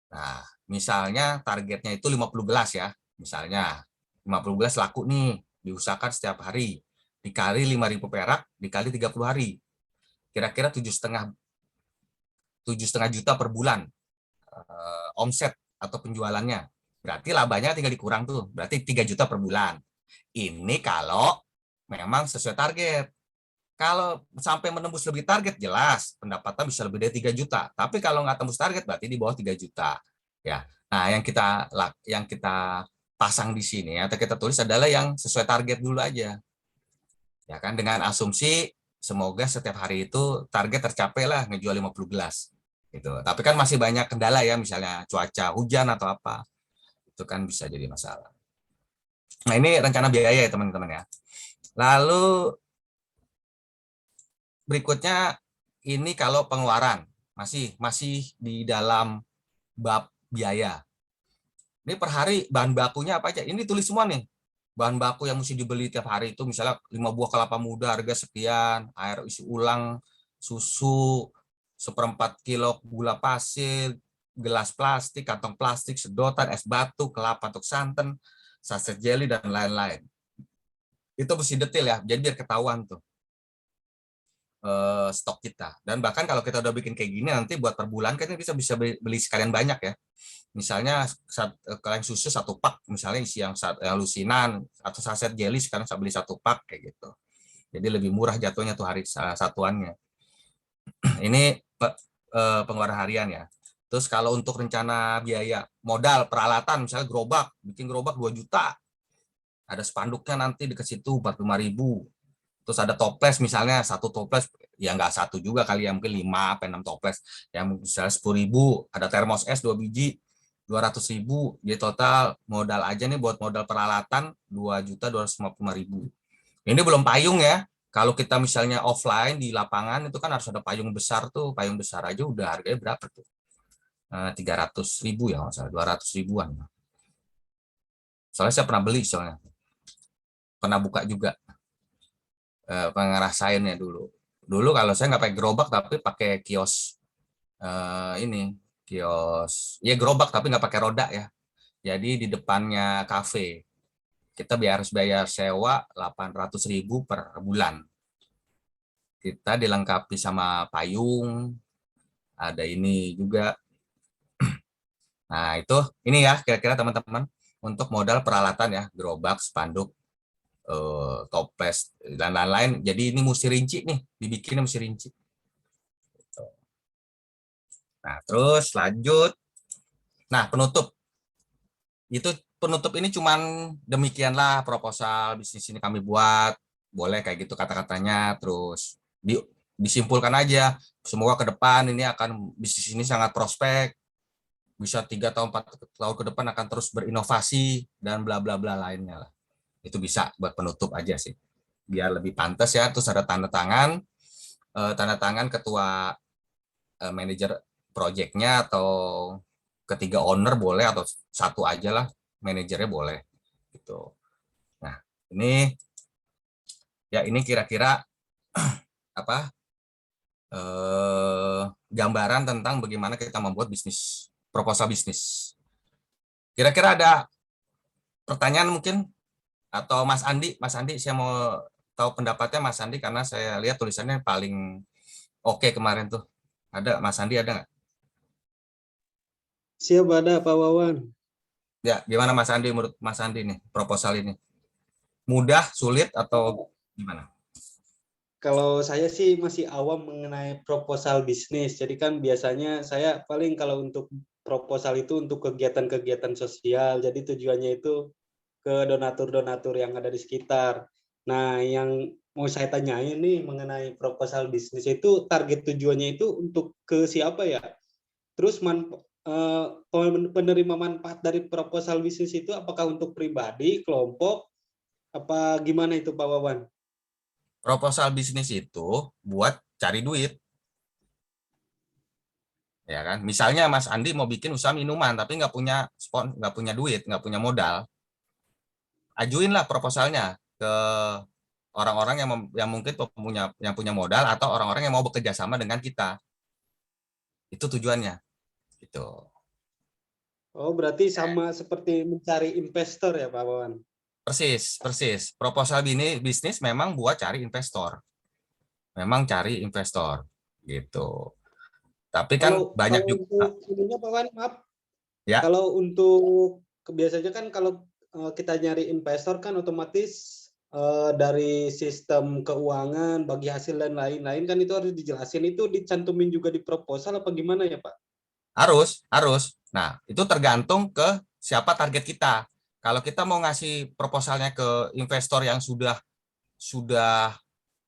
nah misalnya targetnya itu 50 gelas ya. Misalnya 50 gelas laku nih, diusahakan setiap hari, dikali 5.000 perak, dikali 30 hari. Kira-kira 7,5 juta per bulan omset atau penjualannya. Berarti labanya tinggal dikurang tuh, berarti 3 juta per bulan. Ini kalau memang sesuai target. Kalau sampai menembus lebih target, jelas pendapatan bisa lebih dari 3 juta. Tapi kalau nggak tembus target, berarti di bawah 3 juta. Ya. Nah, yang kita pasang di sini atau kita tulis adalah yang sesuai target dulu aja. Ya kan, dengan asumsi semoga setiap hari itu target tercapai lah, ngejual 50 gelas. Gitu. Tapi kan masih banyak kendala ya, misalnya cuaca, hujan atau apa. Itu kan bisa jadi masalah. Nah, ini rencana biaya ya teman-teman ya. Lalu berikutnya ini kalau pengeluaran masih di dalam bab biaya. Ini per hari bahan bakunya apa aja? Ini tulis semua nih. Bahan baku yang mesti dibeli tiap hari itu misalnya 5 buah kelapa muda harga sekian, air isi ulang, susu, 1/4 kilo gula pasir, gelas plastik, kantong plastik, sedotan, es batu, kelapa untuk santan, saset jelly, dan lain-lain. Itu mesti detail ya, jadi biar ketahuan tuh stok kita. Dan bahkan kalau kita udah bikin kayak gini, nanti buat per bulan kan bisa beli sekalian banyak ya. Misalnya kaleng susu 1 pak, misalnya isi yang lusinan, atau saset jelly sekarang saya beli 1 pak kayak gitu. Jadi lebih murah jatuhnya tuh hari satuannya. Ini pengeluaran harian ya. Terus kalau untuk rencana biaya modal peralatan, misalnya gerobak, bikin gerobak 2 juta. Ada spanduknya nanti dekat situ 45.000. Terus ada toples misalnya, 1 toples ya nggak 1 juga kali ya, mungkin 5 apa 6 toples. Yang misalnya 10.000, ada termos es 2 biji, 200.000. Jadi total modal aja nih buat modal peralatan 2.255.000. Ini belum payung ya. Kalau kita misalnya offline di lapangan itu kan harus ada payung besar tuh. Payung besar aja udah harganya berapa tuh? 300.000 ya, nggak 200 ribuan. Soalnya saya pernah beli, soalnya pernah buka juga, ngerasainnya dulu. Dulu kalau saya nggak pakai gerobak tapi pakai kios, kios ya gerobak tapi nggak pakai roda ya. Jadi di depannya kafe kita harus bayar sewa 800.000 per bulan. Kita dilengkapi sama payung, ada ini juga. Nah, ini ya kira-kira teman-teman untuk modal peralatan ya, gerobak, spanduk, toples, dan lain-lain. Jadi ini mesti rinci nih, dibikinnya mesti rinci. Nah, terus lanjut. Nah, penutup. Penutup ini cuman demikianlah proposal bisnis ini kami buat. Boleh kayak gitu kata-katanya, terus disimpulkan aja. Semoga ke depan ini bisnis ini sangat prospek. Bisa 3 tahun 4 tahun ke depan akan terus berinovasi dan bla bla bla lainnya lah. Itu bisa buat penutup aja sih, biar lebih pantas ya. Terus ada tanda tangan ketua manajer projectnya, atau ketiga owner boleh, atau 1 aja lah manajernya boleh gitu. Nah, ini kira-kira apa gambaran tentang bagaimana kita membuat proposal bisnis. Kira-kira ada pertanyaan mungkin? Atau Mas Andi, saya mau tahu pendapatnya Mas Andi, karena saya lihat tulisannya paling oke kemarin tuh. Ada Mas Andi ada nggak? Siap ada Pak Wawan. Ya, gimana Mas Andi menurut Mas Andi nih proposal ini? Mudah, sulit atau gimana? Kalau saya sih masih awam mengenai proposal bisnis. Jadi kan biasanya saya paling kalau untuk proposal itu untuk kegiatan-kegiatan sosial. Jadi tujuannya itu ke donatur-donatur yang ada di sekitar. Nah, yang mau saya tanyain nih mengenai proposal bisnis itu target tujuannya itu untuk ke siapa ya? Terus penerima manfaat dari proposal bisnis itu apakah untuk pribadi, kelompok, apa gimana itu Pak Wawan? Proposal bisnis itu buat cari duit. Ya kan? Misalnya Mas Andi mau bikin usaha minuman tapi nggak punya duit, nggak punya modal. Ajuinlah proposalnya ke orang-orang yang mungkin punya modal atau orang-orang yang mau bekerja sama dengan kita. Itu tujuannya. Gitu. Oh, berarti sama seperti mencari investor ya Pak Wawan? Persis. Proposal bisnis memang buat cari investor. Memang cari investor. Gitu. Tapi kan banyak juga. Untuk Pak Wawan, maaf. Ya. Kalau untuk biasanya kan kalau kita nyari investor kan otomatis dari sistem keuangan, bagi hasil dan lain-lain kan itu harus dijelasin. Itu dicantumin juga di proposal apa gimana ya Pak? Harus. Nah, itu tergantung ke siapa target kita. Kalau kita mau ngasih proposalnya ke investor yang sudah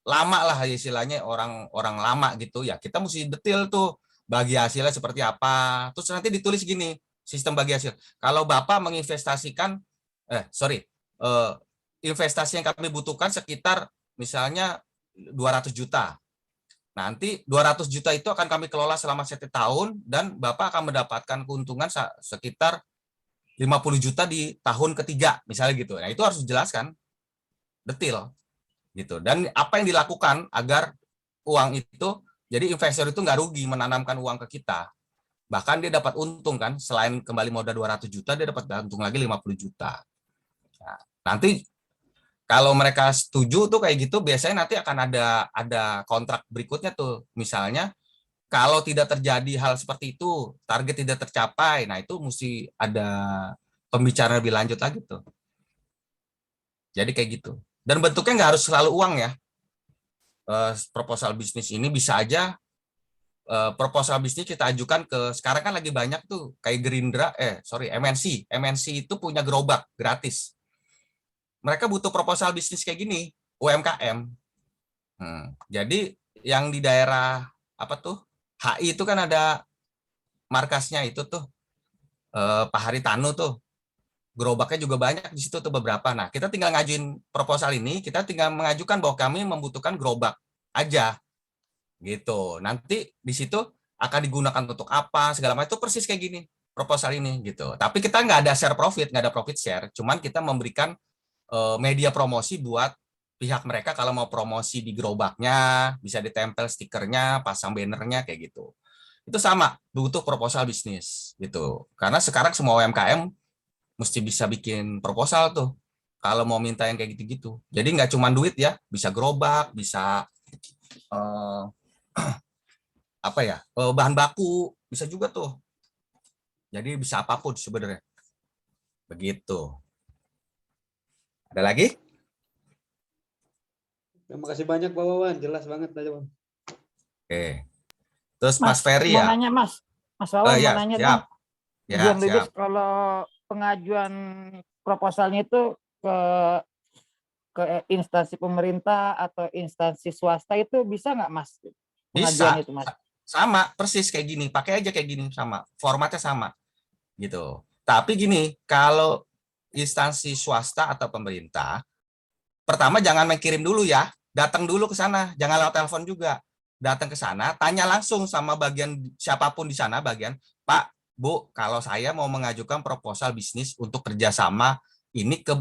lama lah istilahnya orang lama gitu ya, kita mesti detail tuh bagi hasilnya seperti apa. Terus nanti ditulis gini, sistem bagi hasil. Kalau Bapak menginvestasikan investasi yang kami butuhkan sekitar misalnya 200 juta. Nanti 200 juta itu akan kami kelola selama 1 tahun dan Bapak akan mendapatkan keuntungan sekitar 50 juta di tahun ketiga, misalnya gitu. Nah, itu harus dijelaskan detail gitu. Dan apa yang dilakukan agar uang itu, jadi investor itu nggak rugi menanamkan uang ke kita. Bahkan dia dapat untung kan, selain kembali modal 200 juta, dia dapat untung lagi 50 juta. Nah, nanti kalau mereka setuju tuh kayak gitu, biasanya nanti akan ada kontrak berikutnya tuh. Misalnya kalau tidak terjadi hal seperti itu, target tidak tercapai, nah itu mesti ada pembicaraan lebih lanjut lagi tuh. Jadi kayak gitu. Dan bentuknya nggak harus selalu uang ya. Proposal bisnis ini bisa aja proposal bisnis kita ajukan ke, sekarang kan lagi banyak tuh kayak MNC itu punya gerobak gratis. Mereka butuh proposal bisnis kayak gini, UMKM. Jadi yang di daerah apa tuh HI itu kan ada markasnya itu tuh Pak Haritanu tuh, gerobaknya juga banyak di situ tuh beberapa. Nah, kita tinggal ngajuin proposal ini, kita tinggal mengajukan bahwa kami membutuhkan gerobak aja, gitu. Nanti di situ akan digunakan untuk apa segala macam, itu persis kayak gini proposal ini, gitu. Tapi kita nggak ada share profit, nggak ada profit share, cuman kita memberikan media promosi buat pihak mereka kalau mau promosi di gerobaknya, bisa ditempel stikernya, pasang bannernya kayak gitu. Itu sama, butuh proposal bisnis gitu. Karena sekarang semua UMKM mesti bisa bikin proposal tuh kalau mau minta yang kayak gitu-gitu. Jadi nggak cuma duit ya, bisa gerobak, bisa bahan baku, bisa juga tuh. Jadi bisa apapun sebenarnya. Begitu. Ada lagi? Terima kasih banyak Pak Wawan, jelas banget aja Bang. Oke. Terus Mas Ferry mau ya? nanya Mas Wawan ya, mau nanya siap. dong. Belum lulus kalau pengajuan proposalnya itu ke instansi pemerintah atau instansi swasta itu bisa nggak Mas? Bisa. Itu, Mas? Sama, persis kayak gini. Pakai aja kayak gini, sama. Formatnya sama. Gitu. Tapi gini, kalau instansi swasta atau pemerintah, pertama jangan mengirim dulu ya, datang dulu ke sana, jangan lewat telepon juga. Datang ke sana, tanya langsung sama bagian siapapun di sana, bagian, Pak, Bu, kalau saya mau mengajukan proposal bisnis untuk kerjasama, ini ke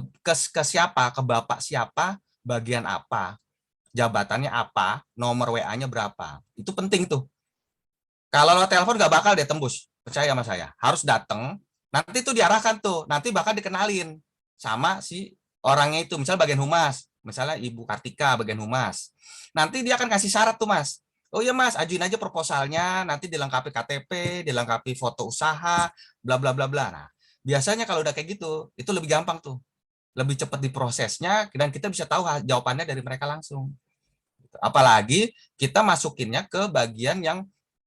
siapa, ke Bapak siapa, bagian apa, jabatannya apa, nomor WA-nya berapa. Itu penting tuh. Kalau lewat telepon nggak bakal dia tembus, percaya sama saya. Harus datang, nanti tuh diarahkan tuh, nanti bakal dikenalin sama si orangnya itu, misalnya bagian humas, misalnya Ibu Kartika bagian humas. Nanti dia akan kasih syarat tuh Mas. Oh iya Mas, ajuin aja proposalnya, nanti dilengkapi KTP, dilengkapi foto usaha, bla bla bla bla. Nah, biasanya kalau udah kayak gitu, itu lebih gampang tuh. Lebih cepat diprosesnya dan kita bisa tahu jawabannya dari mereka langsung. Apalagi kita masukinnya ke bagian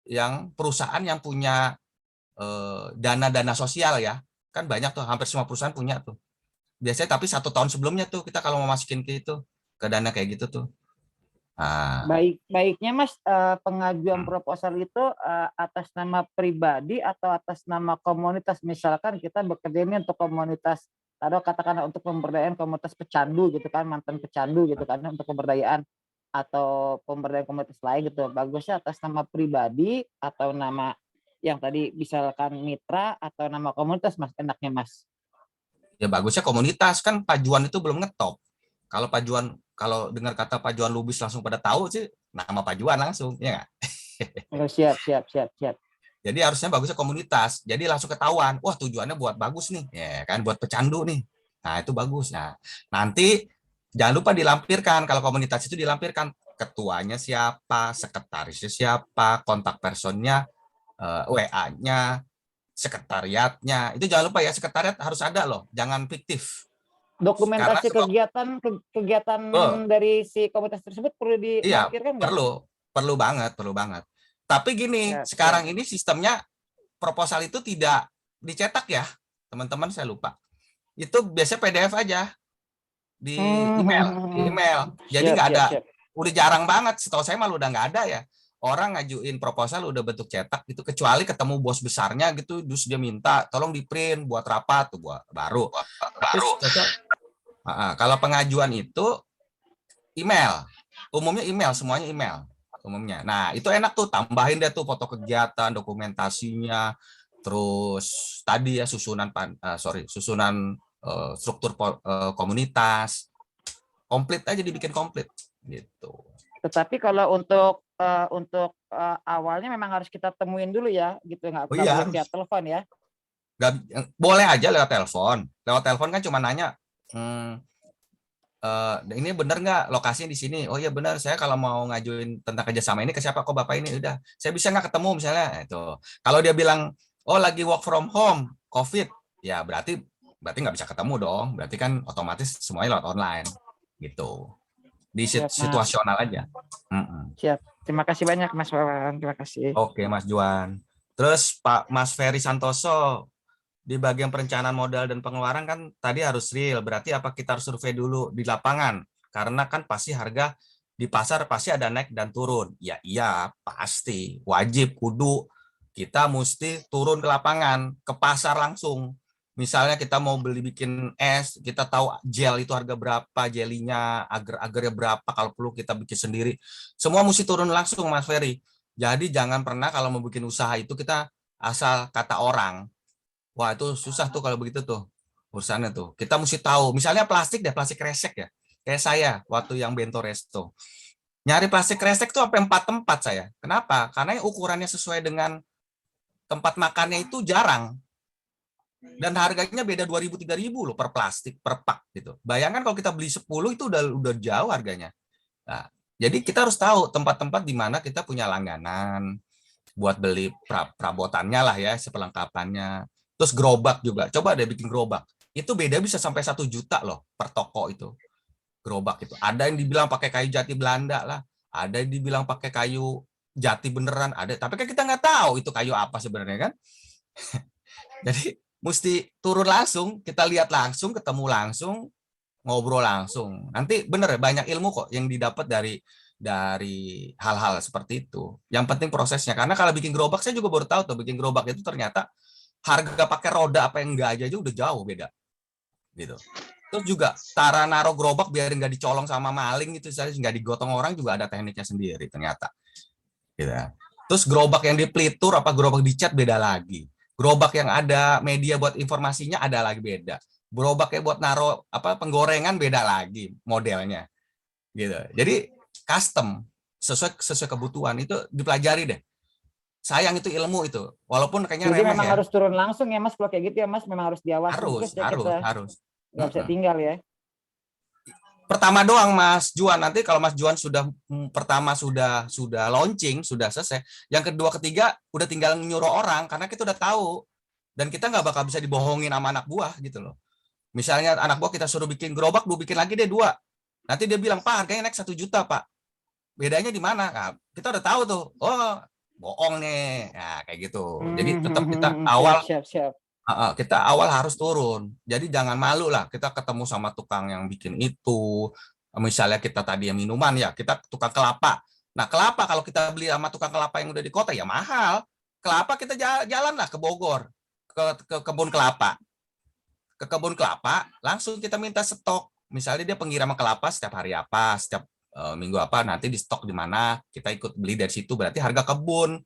yang perusahaan yang punya dana-dana sosial ya. Kan banyak tuh, hampir semua perusahaan punya tuh. Biasanya tapi 1 tahun sebelumnya tuh kita kalau mau masukin ke itu, ke dana kayak gitu tuh. Nah, Baiknya Mas, pengajuan proposal itu atas nama pribadi atau atas nama komunitas? Misalkan kita bekerja ini untuk komunitas, atau katakanlah untuk pemberdayaan komunitas pecandu gitu kan, mantan pecandu gitu kan, untuk pemberdayaan atau pemberdayaan komunitas lain gitu. Bagusnya atas nama pribadi atau nama yang tadi misalkan mitra atau nama komunitas Mas, enaknya Mas? ya bagusnya komunitas, kan Pajuan itu belum ngetop. Kalau Pajuan, kalau dengar kata Pajuan Lubis langsung pada tahu sih nama Pajuan langsung, ya nggak? Oh, siap. Jadi harusnya bagusnya komunitas. Jadi langsung ketahuan, wah tujuannya buat bagus nih, ya kan, buat pecandu nih. Nah itu bagus. Nah nanti jangan lupa dilampirkan, kalau komunitas itu dilampirkan ketuanya siapa, sekretarisnya siapa, kontak personnya, WA-nya, sekretariatnya. Itu jangan lupa ya, sekretariat harus ada loh, jangan fiktif. Dokumentasi kegiatan dari si komunitas tersebut perlu Iya, dilampirkan nggak? perlu banget. Tapi gini, sekarang ini sistemnya proposal itu tidak dicetak ya, teman-teman, saya lupa. Itu biasanya PDF aja di email. Jadi nggak ada, udah jarang banget. Setahu saya malah udah nggak ada ya. Orang ngajuin proposal udah bentuk cetak gitu, kecuali ketemu bos besarnya gitu, terus dia minta tolong di print buat rapat tuh, baru. Kalau pengajuan itu email, umumnya email, semuanya email umumnya. Nah itu enak tuh, tambahin deh tuh foto kegiatan, dokumentasinya, terus tadi ya susunan struktur komunitas, komplit aja, dibikin komplit gitu. Tetapi kalau untuk awalnya memang harus kita temuin dulu ya, gitu, nggak boleh via telepon ya? Boleh aja lewat telepon. Lewat telepon kan cuma nanya, ini benar nggak lokasinya di sini? Oh iya benar, saya kalau mau ngajuin tentang kerjasama ini ke siapa? Kok Bapak ini? Udah, saya bisa nggak ketemu misalnya? Itu. Kalau dia bilang, oh lagi work from home, COVID, ya berarti nggak bisa ketemu dong. Berarti kan otomatis semuanya lewat online, gitu. Di situasional aja. Siap. Terima kasih banyak Mas Wawan. Terima kasih. Oke Mas Juan. Terus Pak Mas Ferry Santoso, di bagian perencanaan modal dan pengeluaran kan tadi harus real. Berarti apa kita harus survei dulu di lapangan? Karena kan pasti harga di pasar pasti ada naik dan turun. Ya iya, pasti. Wajib, kudu. Kita mesti turun ke lapangan, ke pasar langsung. Misalnya kita mau beli bikin es, kita tahu gel itu harga berapa, jelinya, agar-agarnya berapa, kalau perlu kita bikin sendiri. Semua mesti turun langsung, Mas Ferry. Jadi jangan pernah kalau mau bikin usaha itu kita asal kata orang. Wah itu susah tuh kalau begitu tuh urusannya tuh. Kita mesti tahu. Misalnya plastik plastik kresek ya. Kayak saya waktu yang Bento Resto. Nyari plastik kresek tuh sampai 4 tempat saya. Kenapa? Karena ukurannya sesuai dengan tempat makannya itu jarang. Dan harganya beda 2.000-3.000 loh per plastik, per pak gitu. Bayangkan kalau kita beli 10 itu udah jauh harganya. Nah, jadi kita harus tahu tempat-tempat di mana kita punya langganan buat beli perabotannya lah ya, seperlengkapannya. Terus gerobak juga. Coba deh bikin gerobak. Itu beda bisa sampai 1 juta loh per toko itu. Gerobak itu. Ada yang dibilang pakai kayu jati Belanda lah. Ada yang dibilang pakai kayu jati beneran. Ada. Tapi kan kita nggak tahu itu kayu apa sebenarnya kan. Jadi mesti turun langsung. Kita lihat langsung, ketemu langsung, ngobrol langsung. Nanti bener banyak ilmu kok yang didapat dari hal-hal seperti itu. Yang penting prosesnya. Karena kalau bikin gerobak, saya juga baru tahu tuh bikin gerobak itu ternyata harga pakai roda apa yang enggak aja udah jauh beda. Gitu. Terus juga cara naruh gerobak biar nggak dicolong sama maling gitu, nggak digotong orang juga ada tekniknya sendiri ternyata. Gitu. Terus gerobak yang dipelitur apa gerobak dicat beda lagi. Gerobak yang ada media buat informasinya ada lagi beda. Gerobak yang buat naruh apa penggorengan beda lagi modelnya. Gitu. Jadi custom sesuai kebutuhan itu dipelajari deh. Sayang itu ilmu itu, walaupun kayaknya jadi remeh memang ya. harus turun langsung ya Mas, kalau kayak gitu ya Mas, memang harus diawasi harus terus ya kita. harus Nggak bisa tinggal ya. pertama doang Mas Juan. Nanti kalau Mas Juan sudah pertama sudah launching, sudah selesai, yang kedua ketiga udah tinggal nyuruh orang karena kita udah tahu dan kita nggak bakal bisa dibohongin sama anak buah gitu loh. Misalnya anak buah kita suruh bikin gerobak, lu bikin lagi deh 2. Nanti dia bilang, "Pak, harganya naik 1 juta, Pak." Bedanya di mana? Nah, kita udah tahu tuh. Oh, bohong nih. Nah, kayak gitu. Jadi tetap kita awal Siap. kita awal harus turun. Jadi jangan malu lah. Kita ketemu sama tukang yang bikin itu. Misalnya kita tadi yang minuman ya, kita tukang kelapa. Nah, kelapa kalau kita beli sama tukang kelapa yang udah di kota ya mahal. Kelapa kita jalan lah ke Bogor, ke kebun kelapa. Ke kebun kelapa, langsung kita minta stok. Misalnya dia pengiriman kelapa setiap hari apa, setiap minggu apa, nanti di stok di mana, kita ikut beli dari situ. Berarti harga kebun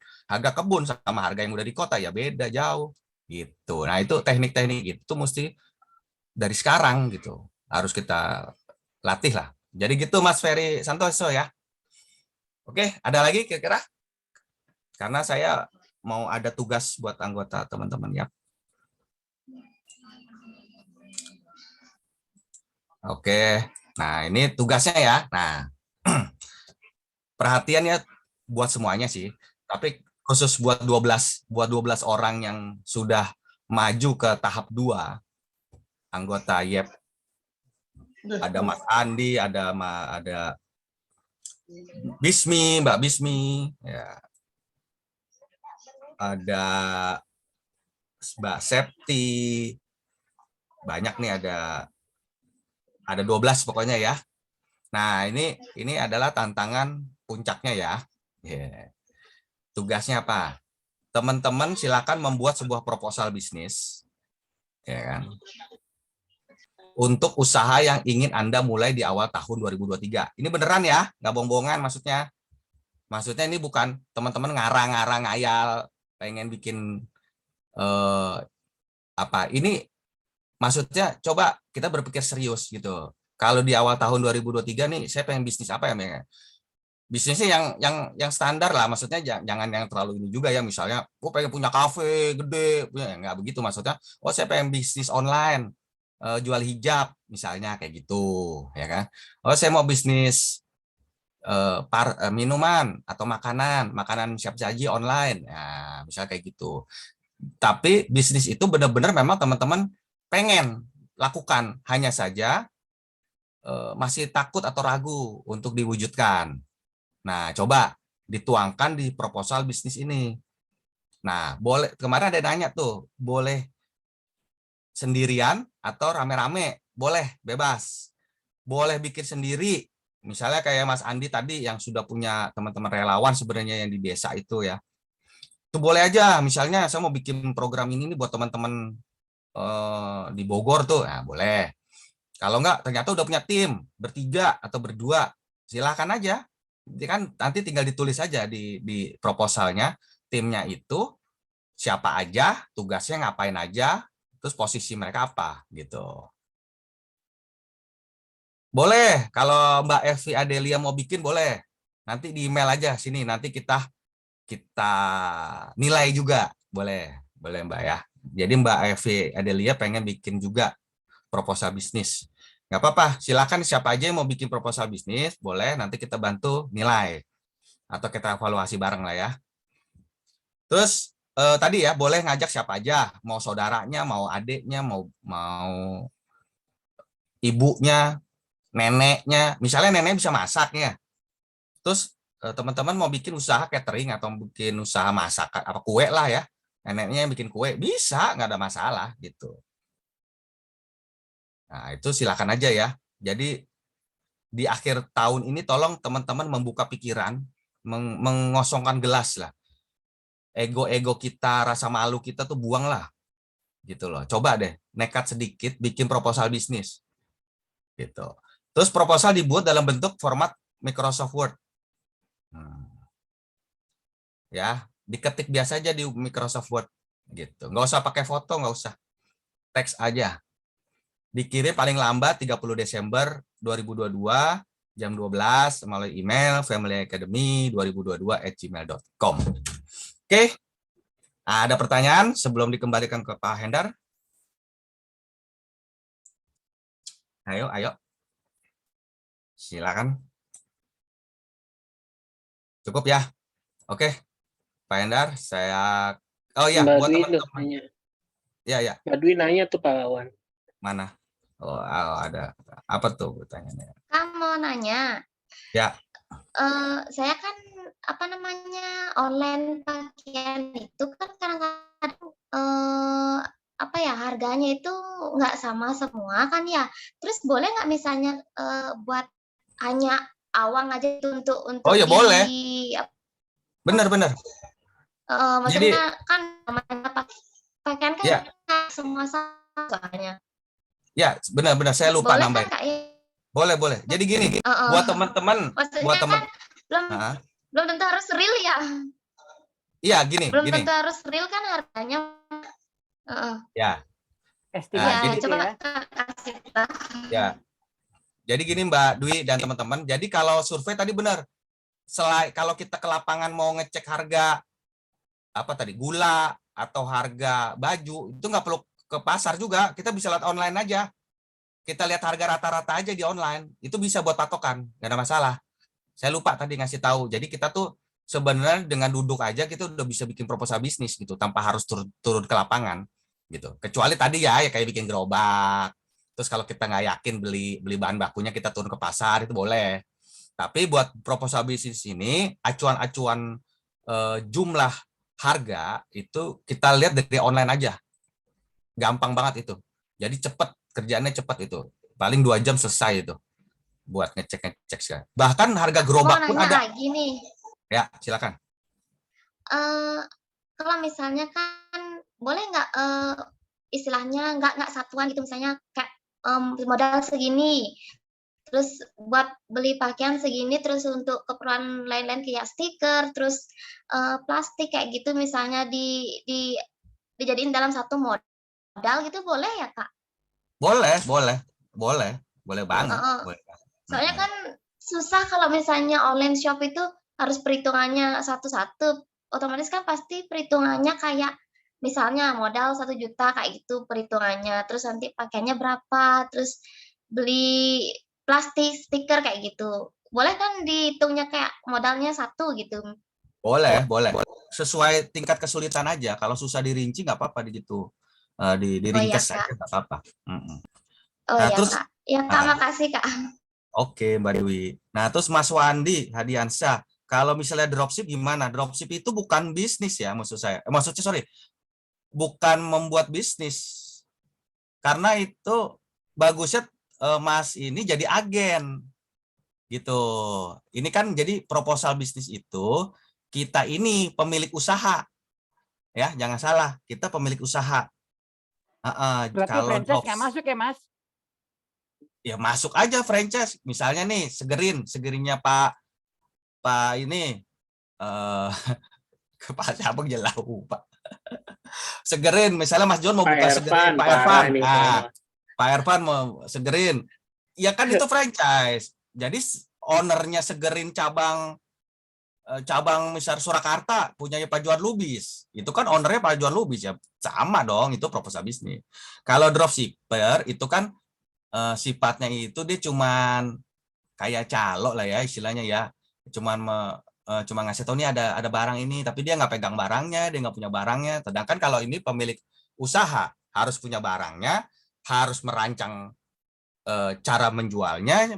sama harga yang udah di kota ya beda jauh. Gitu. Nah, itu teknik-teknik itu mesti dari sekarang gitu. Harus kita latih lah. Jadi gitu Mas Ferry Santoso ya. Oke, ada lagi kira-kira? Karena saya mau ada tugas buat anggota teman-teman ya. Oke. Nah, ini tugasnya ya. Nah, perhatiannya buat semuanya sih. Tapi khusus buat 12 orang yang sudah maju ke tahap 2 anggota YEP. Ada Mas Andi, ada Bismi, Mbak Bismi, ya. Ada Mbak Septi. Banyak nih, ada 12 pokoknya ya. Nah, ini adalah tantangan puncaknya ya. Yeah. Tugasnya apa? Teman-teman silakan membuat sebuah proposal bisnis, ya kan? Untuk usaha yang ingin Anda mulai di awal tahun 2023. Ini beneran ya, nggak bohong-bohongan maksudnya. Maksudnya ini bukan teman-teman ngarang-ngarang ngayal, pengen bikin apa. Ini maksudnya coba kita berpikir serius gitu. Kalau di awal tahun 2023 nih, saya pengen bisnis apa ya? Bisnisnya yang standar lah, maksudnya jangan yang terlalu ini juga ya, misalnya gue pengen punya kafe gede, nggak begitu maksudnya. Oh, saya pengen bisnis online, jual hijab misalnya, kayak gitu ya kan. Oh, saya mau bisnis minuman atau makanan siap saji online, nah, misalnya kayak gitu. Tapi bisnis itu benar-benar memang teman-teman pengen lakukan, hanya saja masih takut atau ragu untuk diwujudkan. Nah, coba dituangkan di proposal bisnis ini. Nah, boleh, kemarin ada nanya tuh, boleh sendirian atau rame-rame? Boleh, bebas. Boleh bikin sendiri. Misalnya kayak Mas Andi tadi yang sudah punya teman-teman relawan sebenarnya yang di desa itu ya. Itu boleh aja, misalnya saya mau bikin program ini buat teman-teman di Bogor tuh, nah boleh. Kalau enggak, ternyata udah punya tim, bertiga atau berdua, silakan aja. Kan nanti tinggal ditulis aja di proposalnya, timnya itu siapa aja, tugasnya ngapain aja, terus posisi mereka apa gitu. Boleh, kalau Mbak Evi Adelia mau bikin boleh. Nanti di email aja sini, nanti kita nilai juga, boleh Mbak ya. Jadi Mbak Evi Adelia pengen bikin juga proposal bisnis. Nggak apa-apa, silakan siapa aja yang mau bikin proposal bisnis, boleh, nanti kita bantu nilai. Atau kita evaluasi bareng lah ya. Terus tadi ya, boleh ngajak siapa aja, mau saudaranya, mau adiknya, mau ibunya, neneknya. Misalnya nenek bisa masak ya. Terus teman-teman mau bikin usaha catering atau bikin usaha masak, apa kue lah ya. Neneknya yang bikin kue, bisa, nggak ada masalah gitu. Nah, itu silakan aja ya. Jadi di akhir tahun ini tolong teman-teman membuka pikiran, mengosongkan gelas lah. Ego-ego kita, rasa malu kita tuh buang lah. Gitu loh. Coba deh nekat sedikit bikin proposal bisnis. Gitu. Terus proposal dibuat dalam bentuk format Microsoft Word. Ya, diketik biasa aja di Microsoft Word gitu. Nggak usah pakai foto, nggak usah. Teks aja. Dikirim paling lambat 30 Desember 2022 jam 12 melalui email familyacademy2022@gmail.com. Oke. Ada pertanyaan sebelum dikembalikan ke Pak Hendar? Ayo. Silakan. Cukup ya. Oke, Pak Endar, saya Mbak buat Dwi teman-teman. nanya. Ya. Mbak Dwi nanya tuh Pak Wawan. Mana? Oh, ada. Apa tuh pertanyaannya? Kan mau nanya. Ya. Saya kan online pakaian itu kan kadang-kadang harganya itu nggak sama semua kan ya. Terus boleh nggak misalnya buat hanya awang aja itu untuk Oh ya boleh. Benar. Jadi maksudnya kan namanya pakaian kan ya. semua sama soalnya. Ya, benar. Saya lupa Boleh nambahin. kan, Kak, ya? Boleh. Jadi gini, buat teman-teman, Maksudnya kan belum tentu harus real ya. Iya, gini. Tentu harus real kan harganya. Ya. Jadi, coba kasih tahu. Ya. Jadi gini Mbak Dwi dan teman-teman. Jadi kalau survei tadi benar. Kalau kita ke lapangan mau ngecek harga gula atau harga baju, itu nggak perlu ke pasar juga. Kita bisa lihat online aja. Kita lihat harga rata-rata aja di online. Itu bisa buat patokan, nggak ada masalah. Saya lupa tadi ngasih tahu. Jadi kita tuh sebenarnya dengan duduk aja kita udah bisa bikin proposal bisnis gitu, tanpa harus turun ke lapangan gitu. Kecuali tadi ya kayak bikin gerobak. Terus kalau kita nggak yakin beli bahan bakunya, kita turun ke pasar, itu boleh. Tapi buat proposal bisnis ini, acuan-acuan jumlah harga itu kita lihat dari online aja. Gampang banget itu. Jadi cepat, kerjaannya cepat itu. Paling 2 jam selesai itu. Buat ngecek sekali. Bahkan harga gerobak pun ada. Lagi nih. Ya, silakan. Kalau misalnya kan boleh nggak istilahnya nggak satuan gitu, misalnya kayak modal segini, terus buat beli pakaian segini, terus untuk keperluan lain-lain kayak stiker, terus plastik kayak gitu misalnya dijadiin dalam satu modal gitu, boleh ya Kak? Boleh banget. Soalnya kan susah kalau misalnya online shop itu harus perhitungannya satu-satu, otomatis kan pasti perhitungannya kayak misalnya modal 1 juta kayak gitu perhitungannya, terus nanti pakaiannya berapa, terus beli plastik, stiker kayak gitu. Boleh kan dihitungnya kayak modalnya 1 gitu? Boleh. Sesuai tingkat kesulitan aja. Kalau susah dirinci nggak apa-apa di gitu. Diringkas saja nggak apa-apa. Terus, Kak. Ya Kak, makasih Kak. Oke Mbak Dewi. Nah terus Mas Wandi Hadiansyah, kalau misalnya dropship gimana? Dropship itu bukan bisnis ya maksudnya bukan membuat bisnis. Karena itu bagusnya Mas ini jadi agen gitu. Ini kan jadi proposal bisnis itu kita ini pemilik usaha. Ya, jangan salah, kita pemilik usaha. Berarti Kalau franchise nggak masuk ya Mas? Ya masuk aja franchise. Misalnya nih segerinnya Pak ini Pak siapa jelas Pak. Segerin, misalnya Mas John mau buka Segerin, Pak Ervan. Pak Ervan mau Segerin. Ya kan itu franchise. Jadi ownernya Segerin cabang misal Surakarta punyanya Pak Juan Lubis. Itu kan ownernya Pak Juan Lubis ya. Sama dong, itu proposal bisnis. Kalau dropshipper itu kan sifatnya itu dia cuman kayak calo lah ya istilahnya ya. Cuma ngasih tahu nih ada barang ini, tapi dia nggak pegang barangnya, dia nggak punya barangnya. Sedangkan kalau ini pemilik usaha harus punya barangnya, harus merancang cara menjualnya,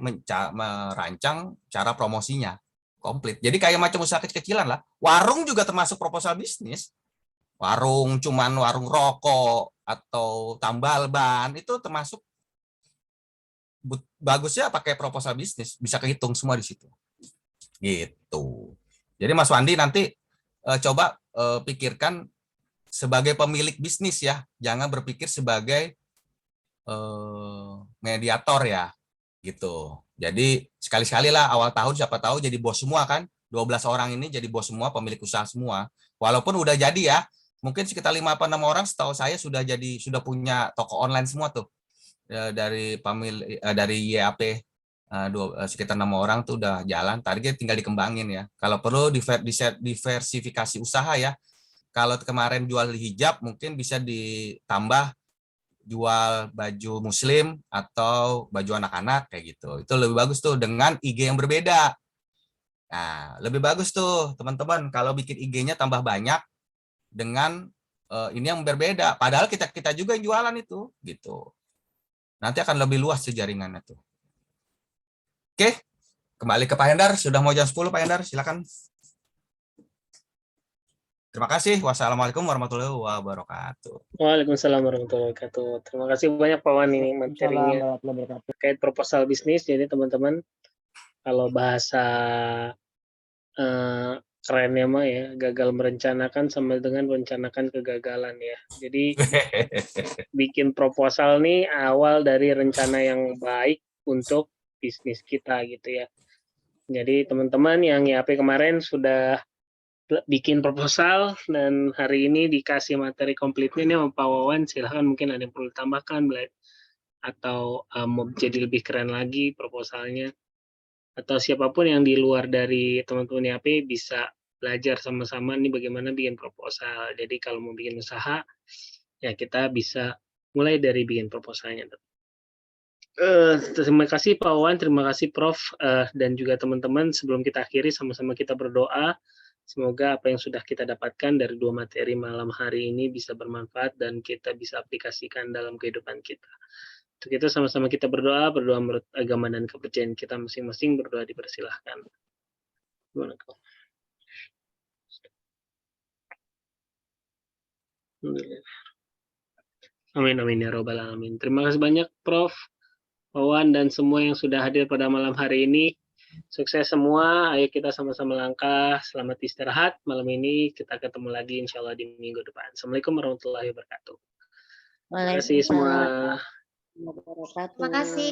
merancang cara promosinya komplit. Jadi kayak macam usaha kecil-kecilan lah. Warung juga termasuk proposal bisnis. Warung cuman warung rokok atau tambal ban itu termasuk. Bagusnya pakai proposal bisnis, bisa kehitung semua di situ. Gitu. Jadi Mas Wandi nanti coba pikirkan sebagai pemilik bisnis ya, jangan berpikir sebagai mediator ya, gitu. Jadi sekali-sekali lah awal tahun siapa tahu jadi bos semua kan, 12 orang ini jadi bos semua, pemilik usaha semua. Walaupun udah jadi ya, mungkin sekitar 5 atau 6 orang setahu saya sudah punya toko online semua tuh. Dari YAP sekitar 6 orang tuh udah jalan, target tinggal dikembangin ya. Kalau perlu diversifikasi usaha ya. Kalau kemarin jual hijab mungkin bisa ditambah jual baju muslim atau baju anak-anak kayak gitu. Itu lebih bagus tuh dengan IG yang berbeda. Nah, lebih bagus tuh teman-teman kalau bikin IG-nya tambah banyak dengan ini yang berbeda. Padahal kita juga yang jualan itu gitu. Nanti akan lebih luas tuh jaringannya tuh. Oke, kembali ke Pak Hendar. Sudah mau jam 10 Pak Hendar, silakan. Terima kasih. Wassalamualaikum warahmatullahi wabarakatuh. Waalaikumsalam warahmatullahi wabarakatuh. Terima kasih banyak Pak Wan ini materinya Waalaikumsalam warahmatullahi wabarakatuh. terkait proposal bisnis. Jadi teman-teman kalau bahasa kerennya mah ya, gagal merencanakan sama dengan merencanakan kegagalan ya. Jadi bikin proposal nih awal dari rencana yang baik untuk bisnis kita gitu ya. Jadi teman-teman yang YAP kemarin sudah bikin proposal dan hari ini dikasih materi komplitnya nih sama Pak Wawan, silahkan mungkin ada yang perlu ditambahkan atau mau jadi lebih keren lagi proposalnya, atau siapapun yang di luar dari teman-teman YAP bisa belajar sama-sama nih bagaimana bikin proposal. Jadi kalau mau bikin usaha ya kita bisa mulai dari bikin proposalnya. Terima kasih Pak Wawan, terima kasih Prof, dan juga teman-teman. Sebelum kita akhiri, sama-sama kita berdoa. Semoga apa yang sudah kita dapatkan dari 2 materi malam hari ini bisa bermanfaat dan kita bisa aplikasikan dalam kehidupan kita. Untuk itu sama-sama kita berdoa menurut agama dan kepercayaan kita masing-masing, berdoa dipersilahkan. Amin amin ya robbal alamin. Terima kasih banyak Prof, Wawan, dan semua yang sudah hadir pada malam hari ini. Sukses semua, ayo kita sama-sama langkah. Selamat istirahat malam ini. Kita ketemu lagi insya Allah di minggu depan. Assalamualaikum warahmatullahi wabarakatuh. Terima kasih semua. Waalaikumsalam warahmatullahi wabarakatuh. Terima kasih.